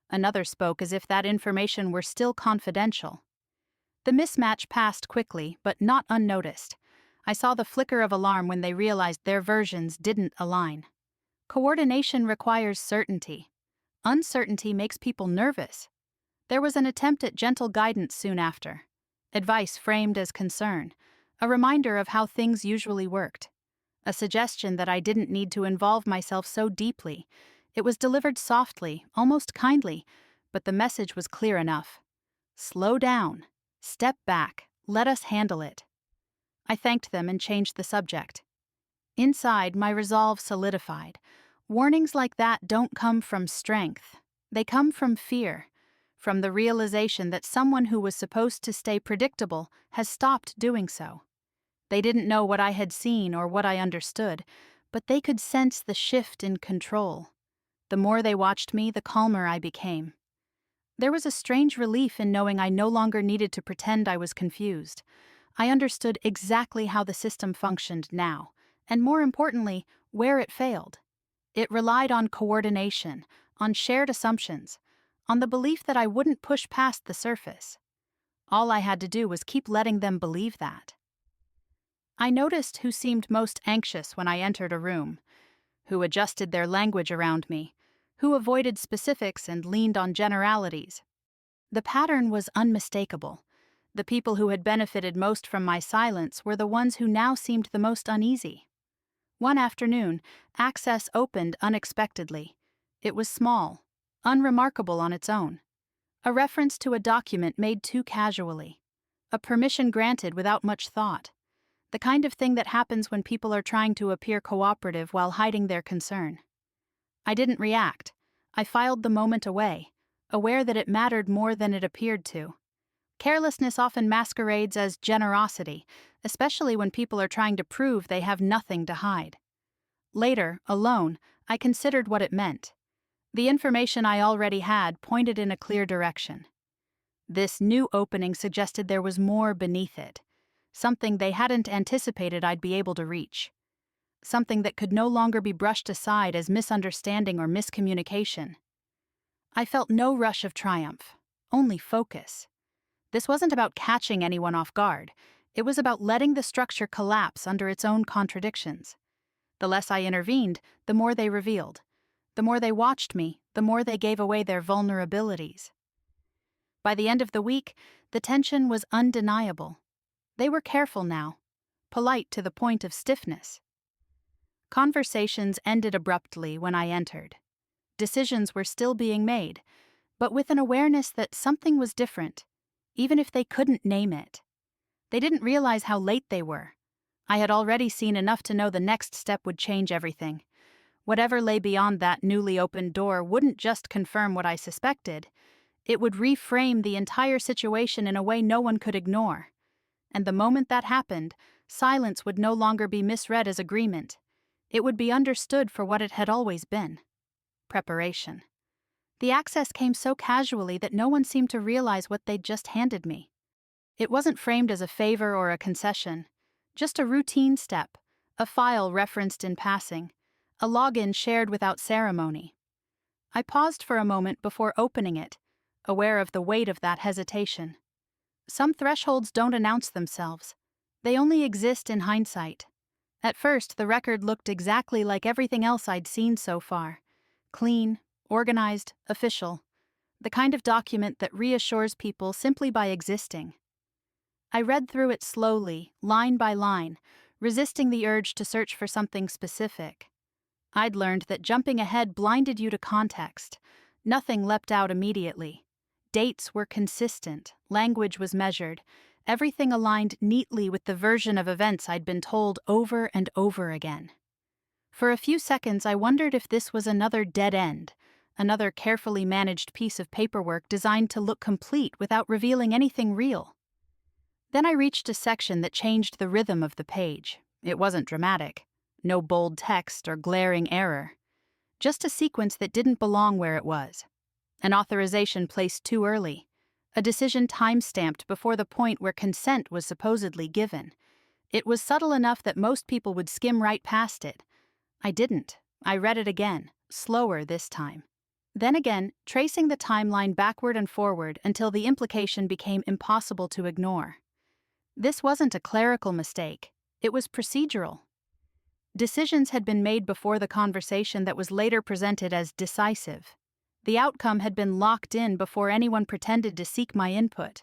Another spoke as if that information were still confidential. The mismatch passed quickly, but not unnoticed. I saw the flicker of alarm when they realized their versions didn't align. Coordination requires certainty. Uncertainty makes people nervous. There was an attempt at gentle guidance soon after. Advice framed as concern. A reminder of how things usually worked. A suggestion that I didn't need to involve myself so deeply. It was delivered softly, almost kindly, but the message was clear enough. Slow down. Step back. Let us handle it. I thanked them and changed the subject. Inside, my resolve solidified. Warnings like that don't come from strength. They come from fear, from the realization that someone who was supposed to stay predictable has stopped doing so. They didn't know what I had seen or what I understood, but they could sense the shift in control. The more they watched me, the calmer I became. There was a strange relief in knowing I no longer needed to pretend I was confused. I understood exactly how the system functioned now, and more importantly, where it failed. It relied on coordination, on shared assumptions, on the belief that I wouldn't push past the surface. All I had to do was keep letting them believe that. I noticed who seemed most anxious when I entered a room, who adjusted their language around me, who avoided specifics and leaned on generalities. The pattern was unmistakable. The people who had benefited most from my silence were the ones who now seemed the most uneasy. One afternoon, access opened unexpectedly. It was small, unremarkable on its own. A reference to a document made too casually. A permission granted without much thought. The kind of thing that happens when people are trying to appear cooperative while hiding their concern. I didn't react. I filed the moment away, aware that it mattered more than it appeared to. Carelessness often masquerades as generosity, especially when people are trying to prove they have nothing to hide. Later, alone, I considered what it meant. The information I already had pointed in a clear direction. This new opening suggested there was more beneath it, something they hadn't anticipated I'd be able to reach. Something that could no longer be brushed aside as misunderstanding or miscommunication. I felt no rush of triumph, only focus. This wasn't about catching anyone off guard. It was about letting the structure collapse under its own contradictions. The less I intervened, the more they revealed. The more they watched me, the more they gave away their vulnerabilities. By the end of the week, the tension was undeniable. They were careful now, polite to the point of stiffness. Conversations ended abruptly when I entered. Decisions were still being made, but with an awareness that something was different, even if they couldn't name it. They didn't realize how late they were. I had already seen enough to know the next step would change everything. Whatever lay beyond that newly opened door wouldn't just confirm what I suspected, it would reframe the entire situation in a way no one could ignore. And the moment that happened, silence would no longer be misread as agreement. It would be understood for what it had always been. Preparation. The access came so casually that no one seemed to realize what they'd just handed me. It wasn't framed as a favor or a concession, just a routine step, a file referenced in passing, a login shared without ceremony. I paused for a moment before opening it, aware of the weight of that hesitation. Some thresholds don't announce themselves. They only exist in hindsight. At first, the record looked exactly like everything else I'd seen so far. Clean, organized, official. The kind of document that reassures people simply by existing. I read through it slowly, line by line, resisting the urge to search for something specific. I'd learned that jumping ahead blinded you to context. Nothing leapt out immediately. Dates were consistent, language was measured, everything aligned neatly with the version of events I'd been told over and over again. For a few seconds I wondered if this was another dead end, another carefully managed piece of paperwork designed to look complete without revealing anything real. Then I reached a section that changed the rhythm of the page. It wasn't dramatic. No bold text or glaring error. Just a sequence that didn't belong where it was. An authorization placed too early. A decision time-stamped before the point where consent was supposedly given. It was subtle enough that most people would skim right past it. I didn't. I read it again, slower this time. Then again, tracing the timeline backward and forward until the implication became impossible to ignore. This wasn't a clerical mistake. It was procedural. Decisions had been made before the conversation that was later presented as decisive. The outcome had been locked in before anyone pretended to seek my input.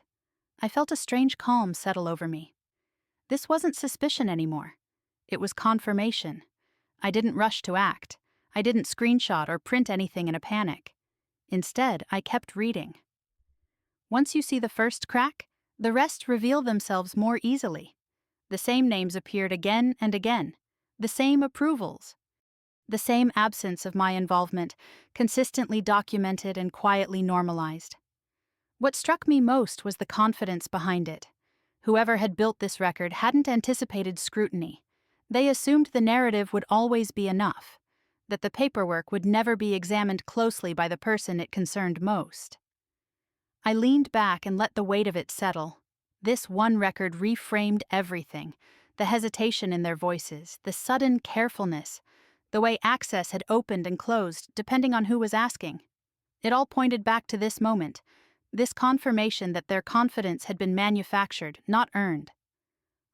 I felt a strange calm settle over me. This wasn't suspicion anymore. It was confirmation. I didn't rush to act. I didn't screenshot or print anything in a panic. Instead, I kept reading. Once you see the first crack, the rest reveal themselves more easily. The same names appeared again and again, the same approvals, the same absence of my involvement, consistently documented and quietly normalized. What struck me most was the confidence behind it. Whoever had built this record hadn't anticipated scrutiny. They assumed the narrative would always be enough, that the paperwork would never be examined closely by the person it concerned most. I leaned back and let the weight of it settle. This one record reframed everything: the hesitation in their voices, the sudden carefulness, the way access had opened and closed depending on who was asking. It all pointed back to this moment, this confirmation that their confidence had been manufactured, not earned.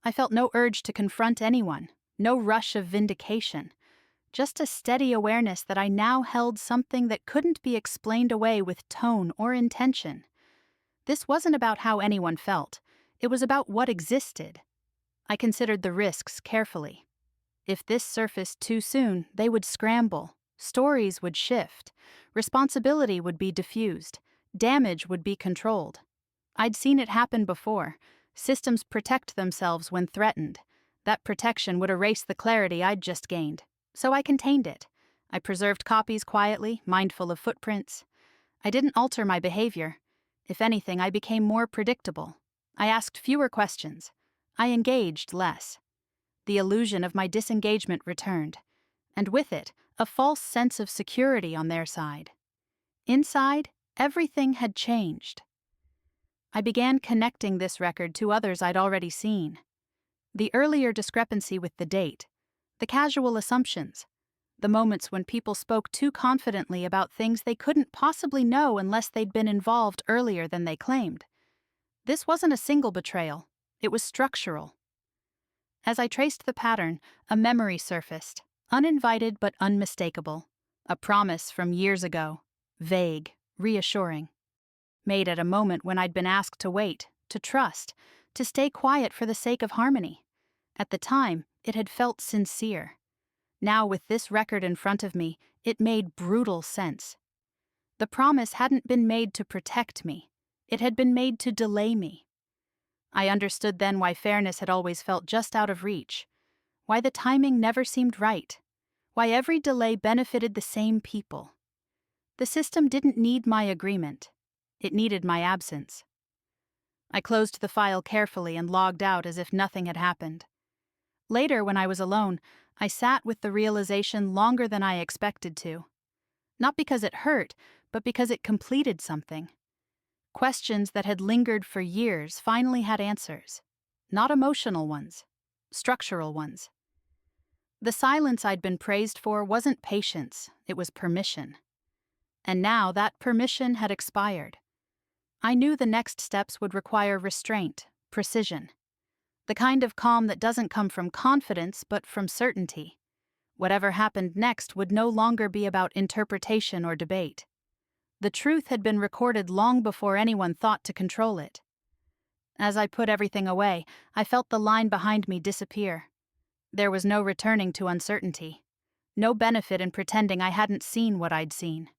I felt no urge to confront anyone, no rush of vindication, just a steady awareness that I now held something that couldn't be explained away with tone or intention. This wasn't about how anyone felt, it was about what existed. I considered the risks carefully. If this surfaced too soon, they would scramble, stories would shift, responsibility would be diffused, damage would be controlled. I'd seen it happen before. Systems protect themselves when threatened. That protection would erase the clarity I'd just gained. So I contained it. I preserved copies quietly, mindful of footprints. I didn't alter my behavior. If anything, I became more predictable. I asked fewer questions. I engaged less. The illusion of my disengagement returned, and with it, a false sense of security on their side. Inside, everything had changed. I began connecting this record to others I'd already seen. The earlier discrepancy with the date, the casual assumptions, the moments when people spoke too confidently about things they couldn't possibly know unless they'd been involved earlier than they claimed. This wasn't a single betrayal, it was structural. As I traced the pattern, a memory surfaced, uninvited but unmistakable, a promise from years ago, vague, reassuring, made at a moment when I'd been asked to wait, to trust, to stay quiet for the sake of harmony. At the time, it had felt sincere. Now, with this record in front of me, it made brutal sense. The promise hadn't been made to protect me. It had been made to delay me. I understood then why fairness had always felt just out of reach, why the timing never seemed right, why every delay benefited the same people. The system didn't need my agreement. It needed my absence. I closed the file carefully and logged out as if nothing had happened. Later, when I was alone, I sat with the realization longer than I expected to. Not because it hurt, but because it completed something. Questions that had lingered for years finally had answers. Not emotional ones, structural ones. The silence I'd been praised for wasn't patience, it was permission. And now that permission had expired. I knew the next steps would require restraint, precision. The kind of calm that doesn't come from confidence, but from certainty. Whatever happened next would no longer be about interpretation or debate. The truth had been recorded long before anyone thought to control it. As I put everything away, I felt the line behind me disappear. There was no returning to uncertainty. No benefit in pretending I hadn't seen what I'd seen.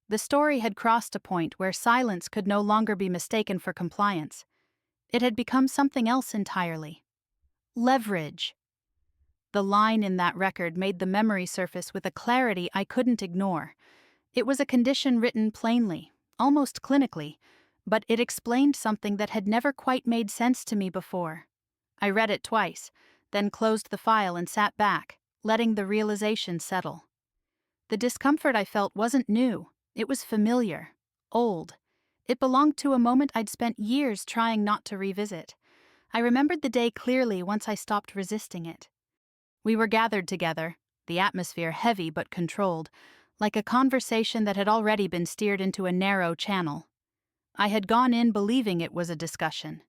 The story had crossed a point where silence could no longer be mistaken for compliance. It had become something else entirely. Leverage. The line in that record made the memory surface with a clarity I couldn't ignore. It was a condition written plainly, almost clinically, but it explained something that had never quite made sense to me before. I read it twice, then closed the file and sat back, letting the realization settle. The discomfort I felt wasn't new, it was familiar, old. It belonged to a moment I'd spent years trying not to revisit. I remembered the day clearly once I stopped resisting it. We were gathered together, the atmosphere heavy but controlled, like a conversation that had already been steered into a narrow channel. I had gone in believing it was a discussion.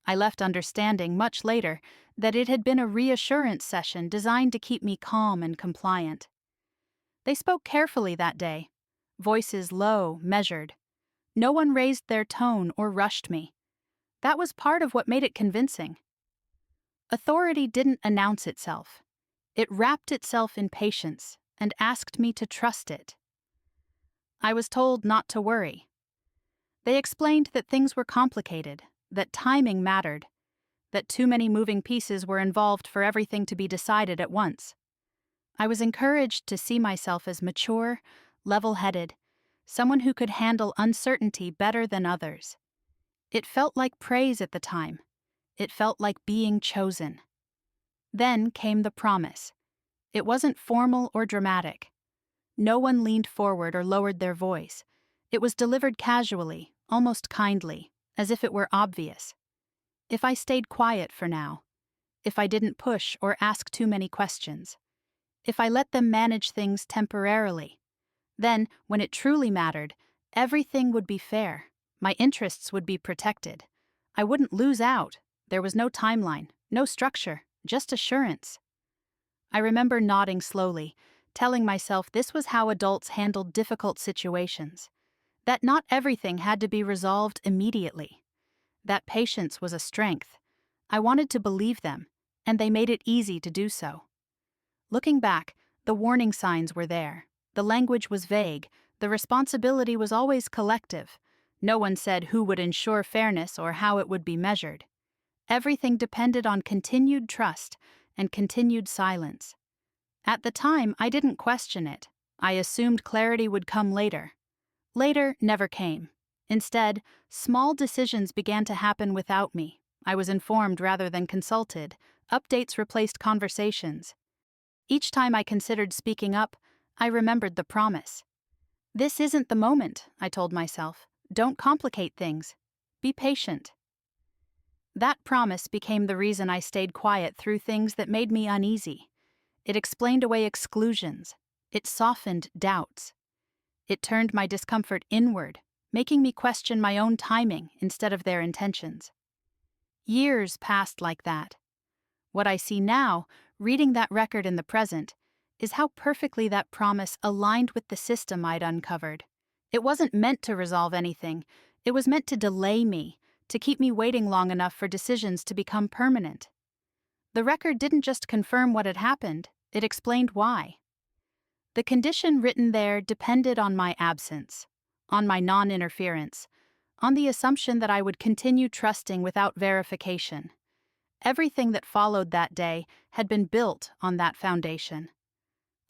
I left understanding much later that it had been a reassurance session designed to keep me calm and compliant. They spoke carefully that day, voices low, measured. No one raised their tone or rushed me. That was part of what made it convincing. Authority didn't announce itself. It wrapped itself in patience and asked me to trust it. I was told not to worry. They explained that things were complicated, that timing mattered. that too many moving pieces were involved for everything to be decided at once. I was encouraged to see myself as mature, level-headed, someone who could handle uncertainty better than others. It felt like praise at the time. It felt like being chosen. Then came the promise. It wasn't formal or dramatic. No one leaned forward or lowered their voice. It was delivered casually, almost kindly, as if it were obvious. If I stayed quiet for now, if I didn't push or ask too many questions, if I let them manage things temporarily, then, when it truly mattered, everything would be fair. My interests would be protected. I wouldn't lose out. There was no timeline, no structure, just assurance. I remember nodding slowly, telling myself this was how adults handled difficult situations, that not everything had to be resolved immediately, that patience was a strength. I wanted to believe them, and they made it easy to do so. Looking back, the warning signs were there. The language was vague. The responsibility was always collective. No one said who would ensure fairness or how it would be measured. Everything depended on continued trust and continued silence. At the time, I didn't question it. I assumed clarity would come later. Later never came. Instead, small decisions began to happen without me. I was informed rather than consulted. Updates replaced conversations. Each time I considered speaking up, I remembered the promise. This isn't the moment, I told myself. Don't complicate things. Be patient. That promise became the reason I stayed quiet through things that made me uneasy. It explained away exclusions. It softened doubts. It turned my discomfort inward, making me question my own timing instead of their intentions. Years passed like that. What I see now, reading that record in the present, is how perfectly that promise aligned with the system I'd uncovered. It wasn't meant to resolve anything. It was meant to delay me, to keep me waiting long enough for decisions to become permanent. The record didn't just confirm what had happened, it explained why. The condition written there depended on my absence, on my non-interference, on the assumption that I would continue trusting without verification. Everything that followed that day had been built on that foundation.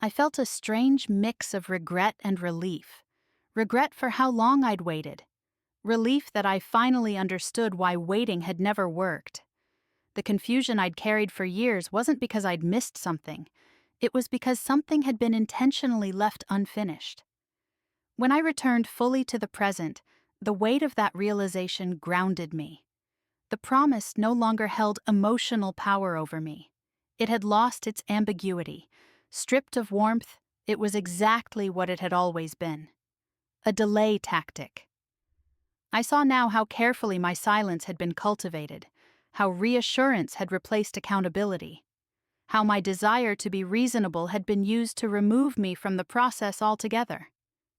I felt a strange mix of regret and relief. Regret for how long I'd waited. Relief that I finally understood why waiting had never worked. The confusion I'd carried for years wasn't because I'd missed something. It was because something had been intentionally left unfinished. When I returned fully to the present, the weight of that realization grounded me. The promise no longer held emotional power over me. It had lost its ambiguity. Stripped of warmth, it was exactly what it had always been. A delay tactic. I saw now how carefully my silence had been cultivated, how reassurance had replaced accountability, how my desire to be reasonable had been used to remove me from the process altogether.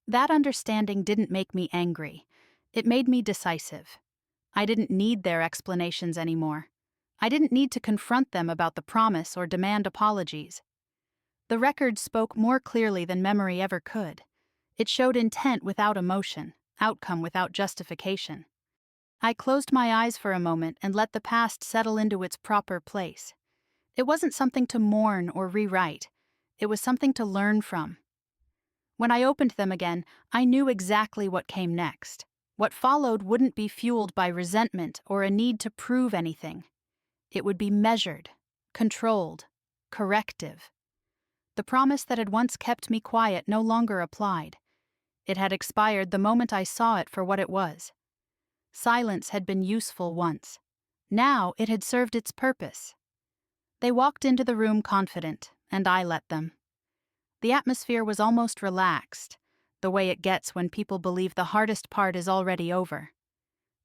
That understanding didn't make me angry. It made me decisive. I didn't need their explanations anymore. I didn't need to confront them about the promise or demand apologies. The record spoke more clearly than memory ever could. It showed intent without emotion, outcome without justification. I closed my eyes for a moment and let the past settle into its proper place. It wasn't something to mourn or rewrite. It was something to learn from. When I opened them again, I knew exactly what came next. What followed wouldn't be fueled by resentment or a need to prove anything. It would be measured, controlled, corrective. The promise that had once kept me quiet no longer applied. It had expired the moment I saw it for what it was. Silence had been useful once. Now it had served its purpose. They walked into the room confident, and I let them. The atmosphere was almost relaxed, the way it gets when people believe the hardest part is already over.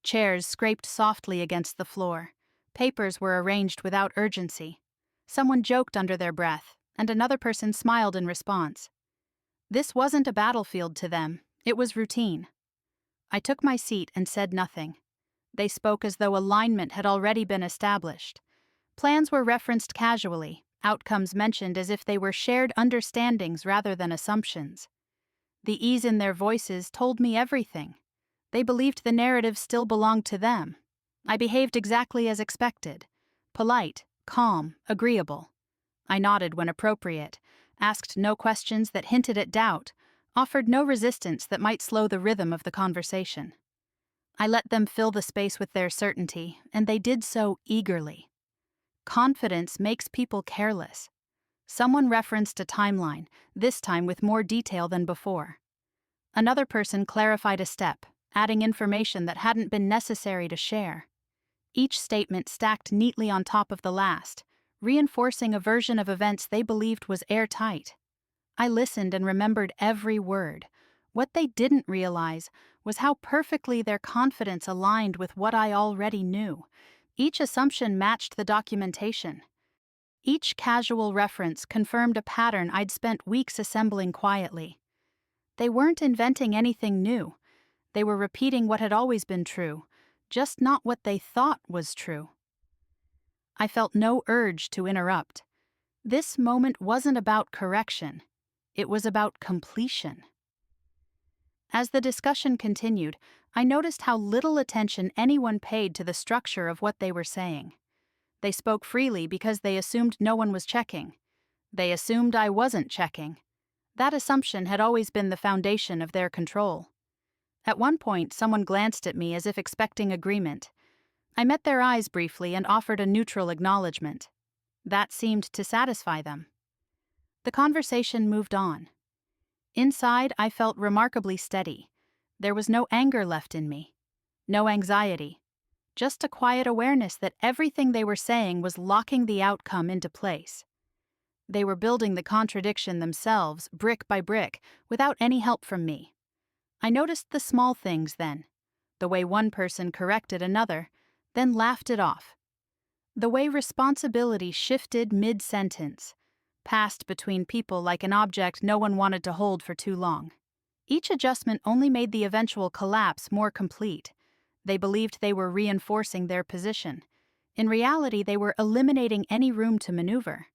Chairs scraped softly against the floor. Papers were arranged without urgency. Someone joked under their breath, and another person smiled in response. This wasn't a battlefield to them, it was routine. I took my seat and said nothing. They spoke as though alignment had already been established. Plans were referenced casually, outcomes mentioned as if they were shared understandings rather than assumptions. The ease in their voices told me everything. They believed the narrative still belonged to them. I behaved exactly as expected. Polite, calm, agreeable. I nodded when appropriate, asked no questions that hinted at doubt, offered no resistance that might slow the rhythm of the conversation. I let them fill the space with their certainty, and they did so eagerly. Confidence makes people careless. Someone referenced a timeline, this time with more detail than before. Another person clarified a step, adding information that hadn't been necessary to share. Each statement stacked neatly on top of the last, reinforcing a version of events they believed was airtight. I listened and remembered every word. What they didn't realize was how perfectly their confidence aligned with what I already knew. Each assumption matched the documentation. Each casual reference confirmed a pattern I'd spent weeks assembling quietly. They weren't inventing anything new. They were repeating what had always been true, just not what they thought was true. I felt no urge to interrupt. This moment wasn't about correction. It was about completion. As the discussion continued, I noticed how little attention anyone paid to the structure of what they were saying. They spoke freely because they assumed no one was checking. They assumed I wasn't checking. That assumption had always been the foundation of their control. At one point, someone glanced at me as if expecting agreement. I met their eyes briefly and offered a neutral acknowledgement. That seemed to satisfy them. The conversation moved on. Inside, I felt remarkably steady. There was no anger left in me. No anxiety. Just a quiet awareness that everything they were saying was locking the outcome into place. They were building the contradiction themselves, brick by brick, without any help from me. I noticed the small things then. The way one person corrected another, then laughed it off. The way responsibility shifted mid-sentence, passed between people like an object no one wanted to hold for too long. Each adjustment only made the eventual collapse more complete. They believed they were reinforcing their position. In reality, they were eliminating any room to maneuver.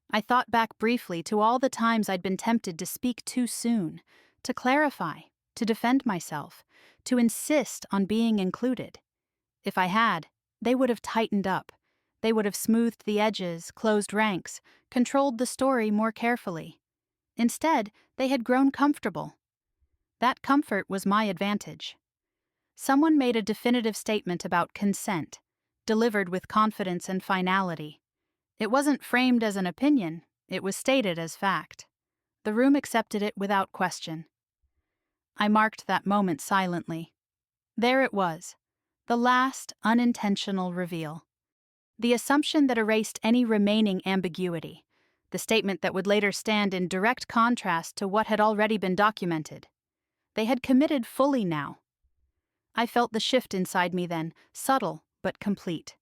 I thought back briefly to all the times I'd been tempted to speak too soon, to clarify, to defend myself, to insist on being included. If I had, they would have tightened up. They would have smoothed the edges, closed ranks, controlled the story more carefully. Instead, they had grown comfortable. That comfort was my advantage. Someone made a definitive statement about consent, delivered with confidence and finality. It wasn't framed as an opinion, it was stated as fact. The room accepted it without question. I marked that moment silently. There it was, the last unintentional reveal. The assumption that erased any remaining ambiguity, the statement that would later stand in direct contrast to what had already been documented. They had committed fully now. I felt the shift inside me then, subtle but complete.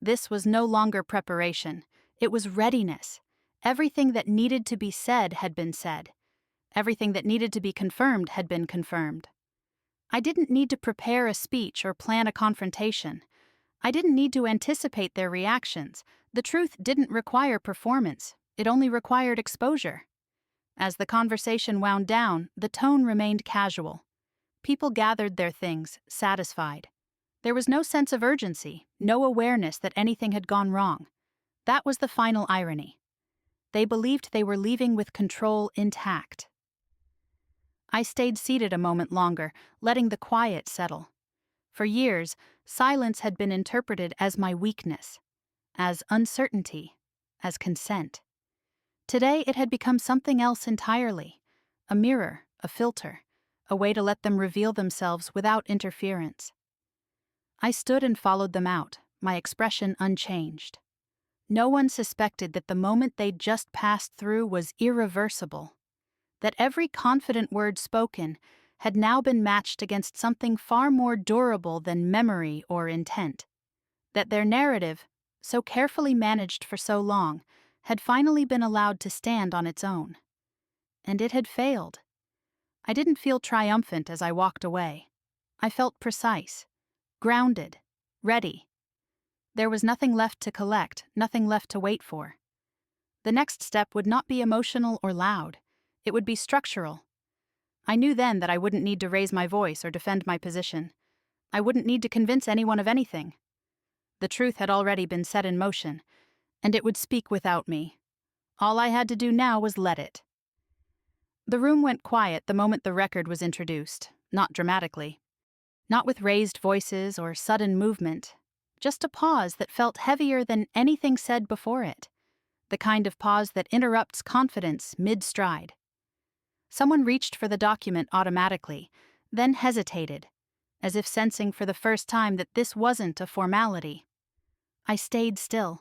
This was no longer preparation, it was readiness. Everything that needed to be said had been said. Everything that needed to be confirmed had been confirmed. I didn't need to prepare a speech or plan a confrontation. I didn't need to anticipate their reactions. The truth didn't require performance, it only required exposure. As the conversation wound down, the tone remained casual. People gathered their things, satisfied. There was no sense of urgency, no awareness that anything had gone wrong. That was the final irony. They believed they were leaving with control intact. I stayed seated a moment longer, letting the quiet settle. For years, silence had been interpreted as my weakness, as uncertainty, as consent. Today it had become something else entirely, a mirror, a filter, a way to let them reveal themselves without interference. I stood and followed them out, my expression unchanged. No one suspected that the moment they'd just passed through was irreversible, that every confident word spoken had now been matched against something far more durable than memory or intent, that their narrative, so carefully managed for so long, had finally been allowed to stand on its own. And it had failed. I didn't feel triumphant as I walked away. I felt precise, grounded, ready. There was nothing left to collect, nothing left to wait for. The next step would not be emotional or loud. It would be structural. I knew then that I wouldn't need to raise my voice or defend my position. I wouldn't need to convince anyone of anything. The truth had already been set in motion, and it would speak without me. All I had to do now was let it. The room went quiet the moment the record was introduced, not dramatically. Not with raised voices or sudden movement, just a pause that felt heavier than anything said before it, the kind of pause that interrupts confidence mid-stride. Someone reached for the document automatically, then hesitated, as if sensing for the first time that this wasn't a formality. I stayed still.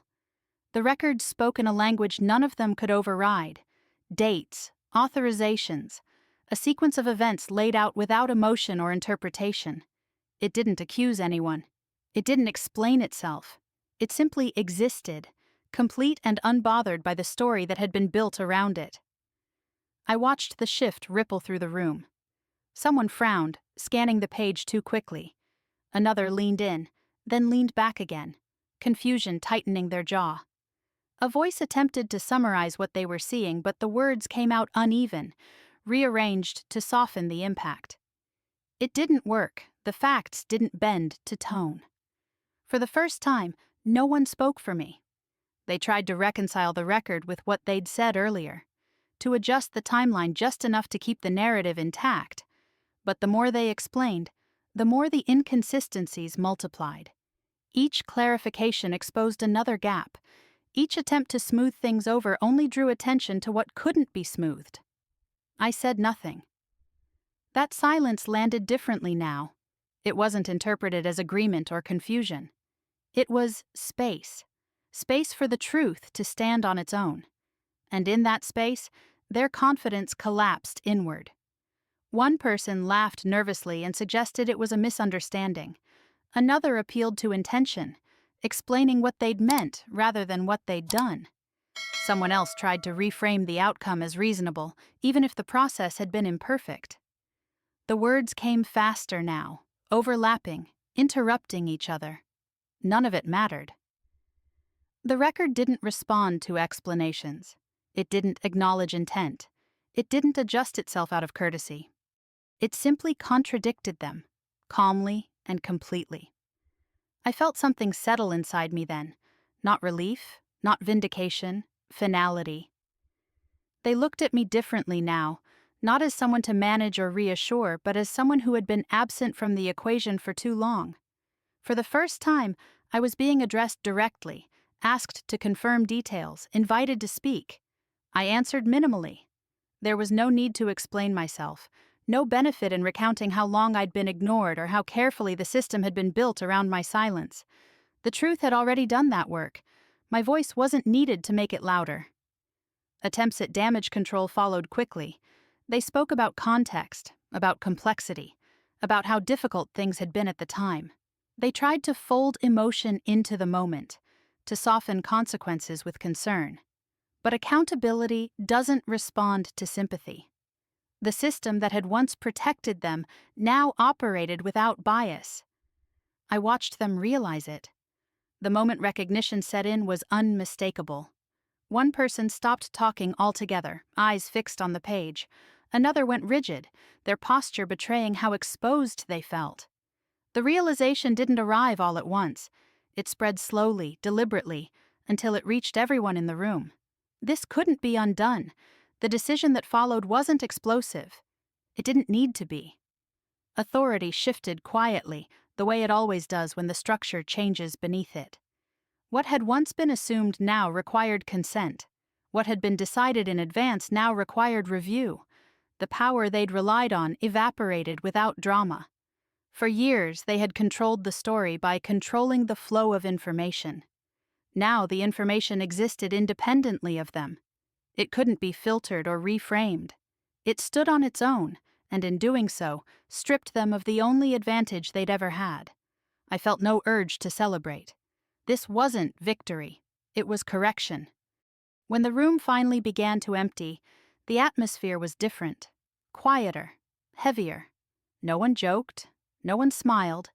The record spoke in a language none of them could override. Dates, authorizations, a sequence of events laid out without emotion or interpretation. It didn't accuse anyone. It didn't explain itself. It simply existed, complete and unbothered by the story that had been built around it. I watched the shift ripple through the room. Someone frowned, scanning the page too quickly. Another leaned in, then leaned back again, confusion tightening their jaw. A voice attempted to summarize what they were seeing, but the words came out uneven, rearranged to soften the impact. It didn't work. The facts didn't bend to tone. For the first time, no one spoke for me. They tried to reconcile the record with what they'd said earlier, to adjust the timeline just enough to keep the narrative intact. But the more they explained, the more the inconsistencies multiplied. Each clarification exposed another gap. Each attempt to smooth things over only drew attention to what couldn't be smoothed. I said nothing. That silence landed differently now. It wasn't interpreted as agreement or confusion. It was space. Space for the truth to stand on its own. And in that space, their confidence collapsed inward. One person laughed nervously and suggested it was a misunderstanding. Another appealed to intention, explaining what they'd meant rather than what they'd done. Someone else tried to reframe the outcome as reasonable, even if the process had been imperfect. The words came faster now, overlapping, interrupting each other. None of it mattered. The record didn't respond to explanations. It didn't acknowledge intent. It didn't adjust itself out of courtesy. It simply contradicted them, calmly and completely. I felt something settle inside me then, not relief, not vindication, finality. They looked at me differently now, not as someone to manage or reassure, but as someone who had been absent from the equation for too long. For the first time, I was being addressed directly, asked to confirm details, invited to speak. I answered minimally. There was no need to explain myself, no benefit in recounting how long I'd been ignored or how carefully the system had been built around my silence. The truth had already done that work. My voice wasn't needed to make it louder. Attempts at damage control followed quickly. They spoke about context, about complexity, about how difficult things had been at the time. They tried to fold emotion into the moment, to soften consequences with concern. But accountability doesn't respond to sympathy. The system that had once protected them now operated without bias. I watched them realize it. The moment recognition set in was unmistakable. One person stopped talking altogether, eyes fixed on the page. Another went rigid, their posture betraying how exposed they felt. The realization didn't arrive all at once. It spread slowly, deliberately, until it reached everyone in the room. This couldn't be undone. The decision that followed wasn't explosive. It didn't need to be. Authority shifted quietly, the way it always does when the structure changes beneath it. What had once been assumed now required consent. What had been decided in advance now required review. The power they'd relied on evaporated without drama. For years, they had controlled the story by controlling the flow of information. Now the information existed independently of them. It couldn't be filtered or reframed. It stood on its own, and in doing so, stripped them of the only advantage they'd ever had. I felt no urge to celebrate. This wasn't victory. It was correction. When the room finally began to empty, the atmosphere was different, quieter, heavier. No one joked, no one smiled.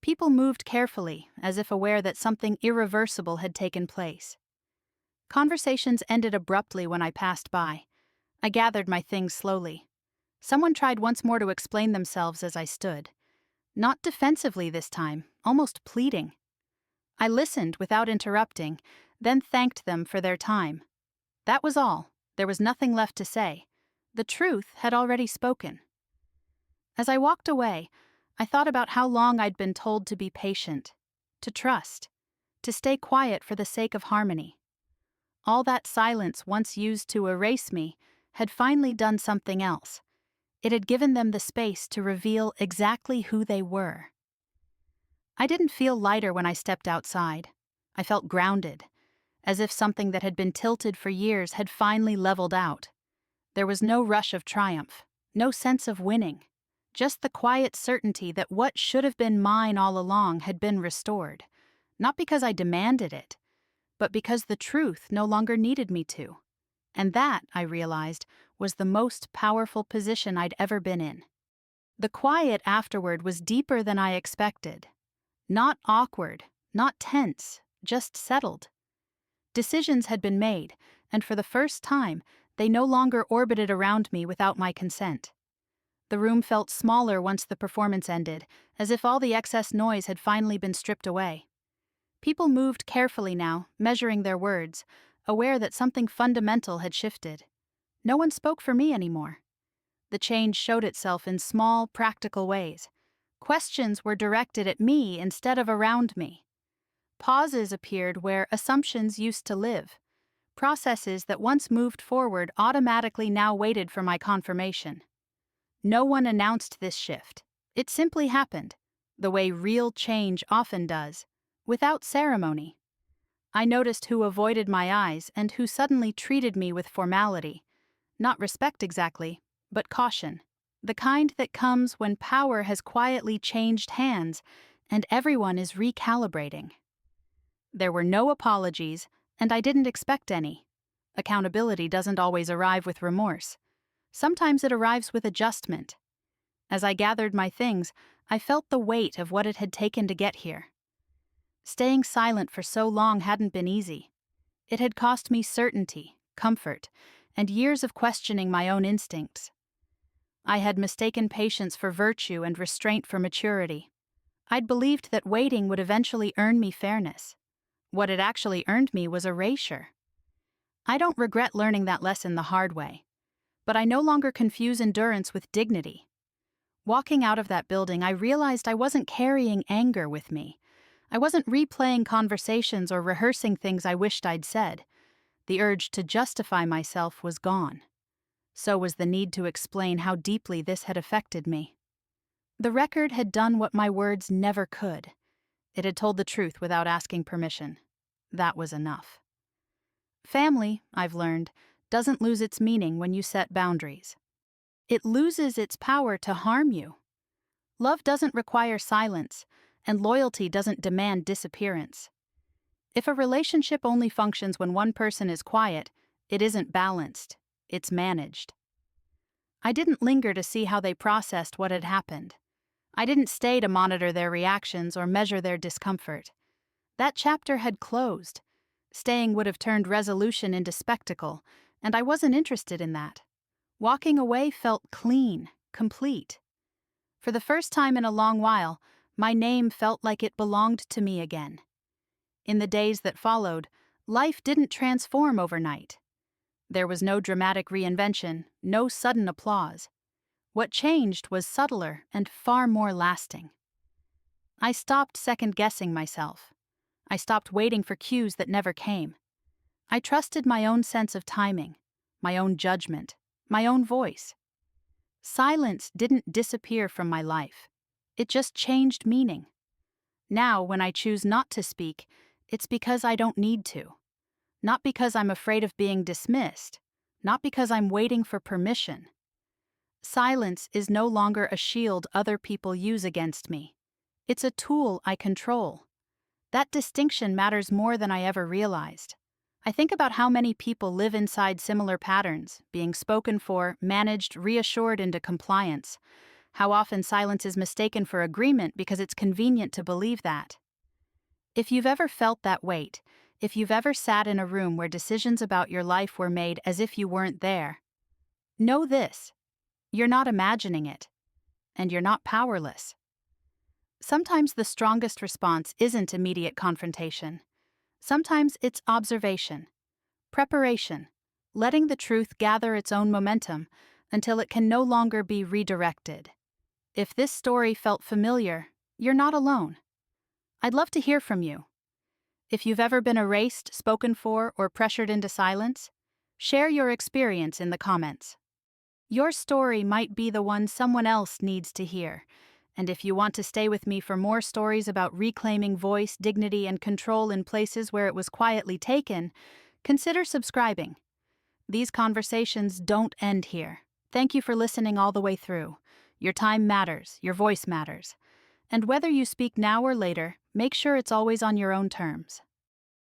People moved carefully, as if aware that something irreversible had taken place. Conversations ended abruptly when I passed by. I gathered my things slowly. Someone tried once more to explain themselves as I stood. Not defensively this time, almost pleading. I listened without interrupting, then thanked them for their time. That was all. There was nothing left to say. The truth had already spoken. As I walked away, I thought about how long I'd been told to be patient, to trust, to stay quiet for the sake of harmony. All that silence once used to erase me had finally done something else. It had given them the space to reveal exactly who they were. I didn't feel lighter when I stepped outside. I felt grounded, as if something that had been tilted for years had finally leveled out. There was no rush of triumph, no sense of winning, just the quiet certainty that what should have been mine all along had been restored, not because I demanded it, but because the truth no longer needed me to. And that, I realized, was the most powerful position I'd ever been in. The quiet afterward was deeper than I expected. Not awkward, not tense, just settled. Decisions had been made, and for the first time, they no longer orbited around me without my consent. The room felt smaller once the performance ended, as if all the excess noise had finally been stripped away. People moved carefully now, measuring their words, aware that something fundamental had shifted. No one spoke for me anymore. The change showed itself in small, practical ways. Questions were directed at me instead of around me. Pauses appeared where assumptions used to live. Processes that once moved forward automatically now waited for my confirmation. No one announced this shift. It simply happened, the way real change often does, without ceremony. I noticed who avoided my eyes and who suddenly treated me with formality. Not respect exactly, but caution. The kind that comes when power has quietly changed hands and everyone is recalibrating. There were no apologies, and I didn't expect any. Accountability doesn't always arrive with remorse. Sometimes it arrives with adjustment. As I gathered my things, I felt the weight of what it had taken to get here. Staying silent for so long hadn't been easy. It had cost me certainty, comfort, and years of questioning my own instincts. I had mistaken patience for virtue and restraint for maturity. I'd believed that waiting would eventually earn me fairness. What had actually earned me was erasure. I don't regret learning that lesson the hard way, but I no longer confuse endurance with dignity. Walking out of that building, I realized I wasn't carrying anger with me. I wasn't replaying conversations or rehearsing things I wished I'd said. The urge to justify myself was gone. So was the need to explain how deeply this had affected me. The record had done what my words never could. It had told the truth without asking permission. That was enough. Family, I've learned, doesn't lose its meaning when you set boundaries. It loses its power to harm you. Love doesn't require silence, and loyalty doesn't demand disappearance. If a relationship only functions when one person is quiet, it isn't balanced. It's managed. I didn't linger to see how they processed what had happened. I didn't stay to monitor their reactions or measure their discomfort. That chapter had closed. Staying would have turned resolution into spectacle, and I wasn't interested in that. Walking away felt clean, complete. For the first time in a long while, my name felt like it belonged to me again. In the days that followed, life didn't transform overnight. There was no dramatic reinvention, no sudden applause. What changed was subtler and far more lasting. I stopped second-guessing myself. I stopped waiting for cues that never came. I trusted my own sense of timing, my own judgment, my own voice. Silence didn't disappear from my life. It just changed meaning. Now, when I choose not to speak, it's because I don't need to. Not because I'm afraid of being dismissed, not because I'm waiting for permission. Silence is no longer a shield other people use against me. It's a tool I control. That distinction matters more than I ever realized. I think about how many people live inside similar patterns, being spoken for, managed, reassured into compliance. How often silence is mistaken for agreement because it's convenient to believe that. If you've ever felt that weight, if you've ever sat in a room where decisions about your life were made as if you weren't there, know this: you're not imagining it, and you're not powerless. Sometimes the strongest response isn't immediate confrontation. Sometimes it's observation, preparation, letting the truth gather its own momentum until it can no longer be redirected. If this story felt familiar, you're not alone. I'd love to hear from you. If you've ever been erased, spoken for, or pressured into silence, share your experience in the comments. Your story might be the one someone else needs to hear. And if you want to stay with me for more stories about reclaiming voice, dignity, and control in places where it was quietly taken, consider subscribing. These conversations don't end here. Thank you for listening all the way through. Your time matters, your voice matters. And whether you speak now or later, make sure it's always on your own terms.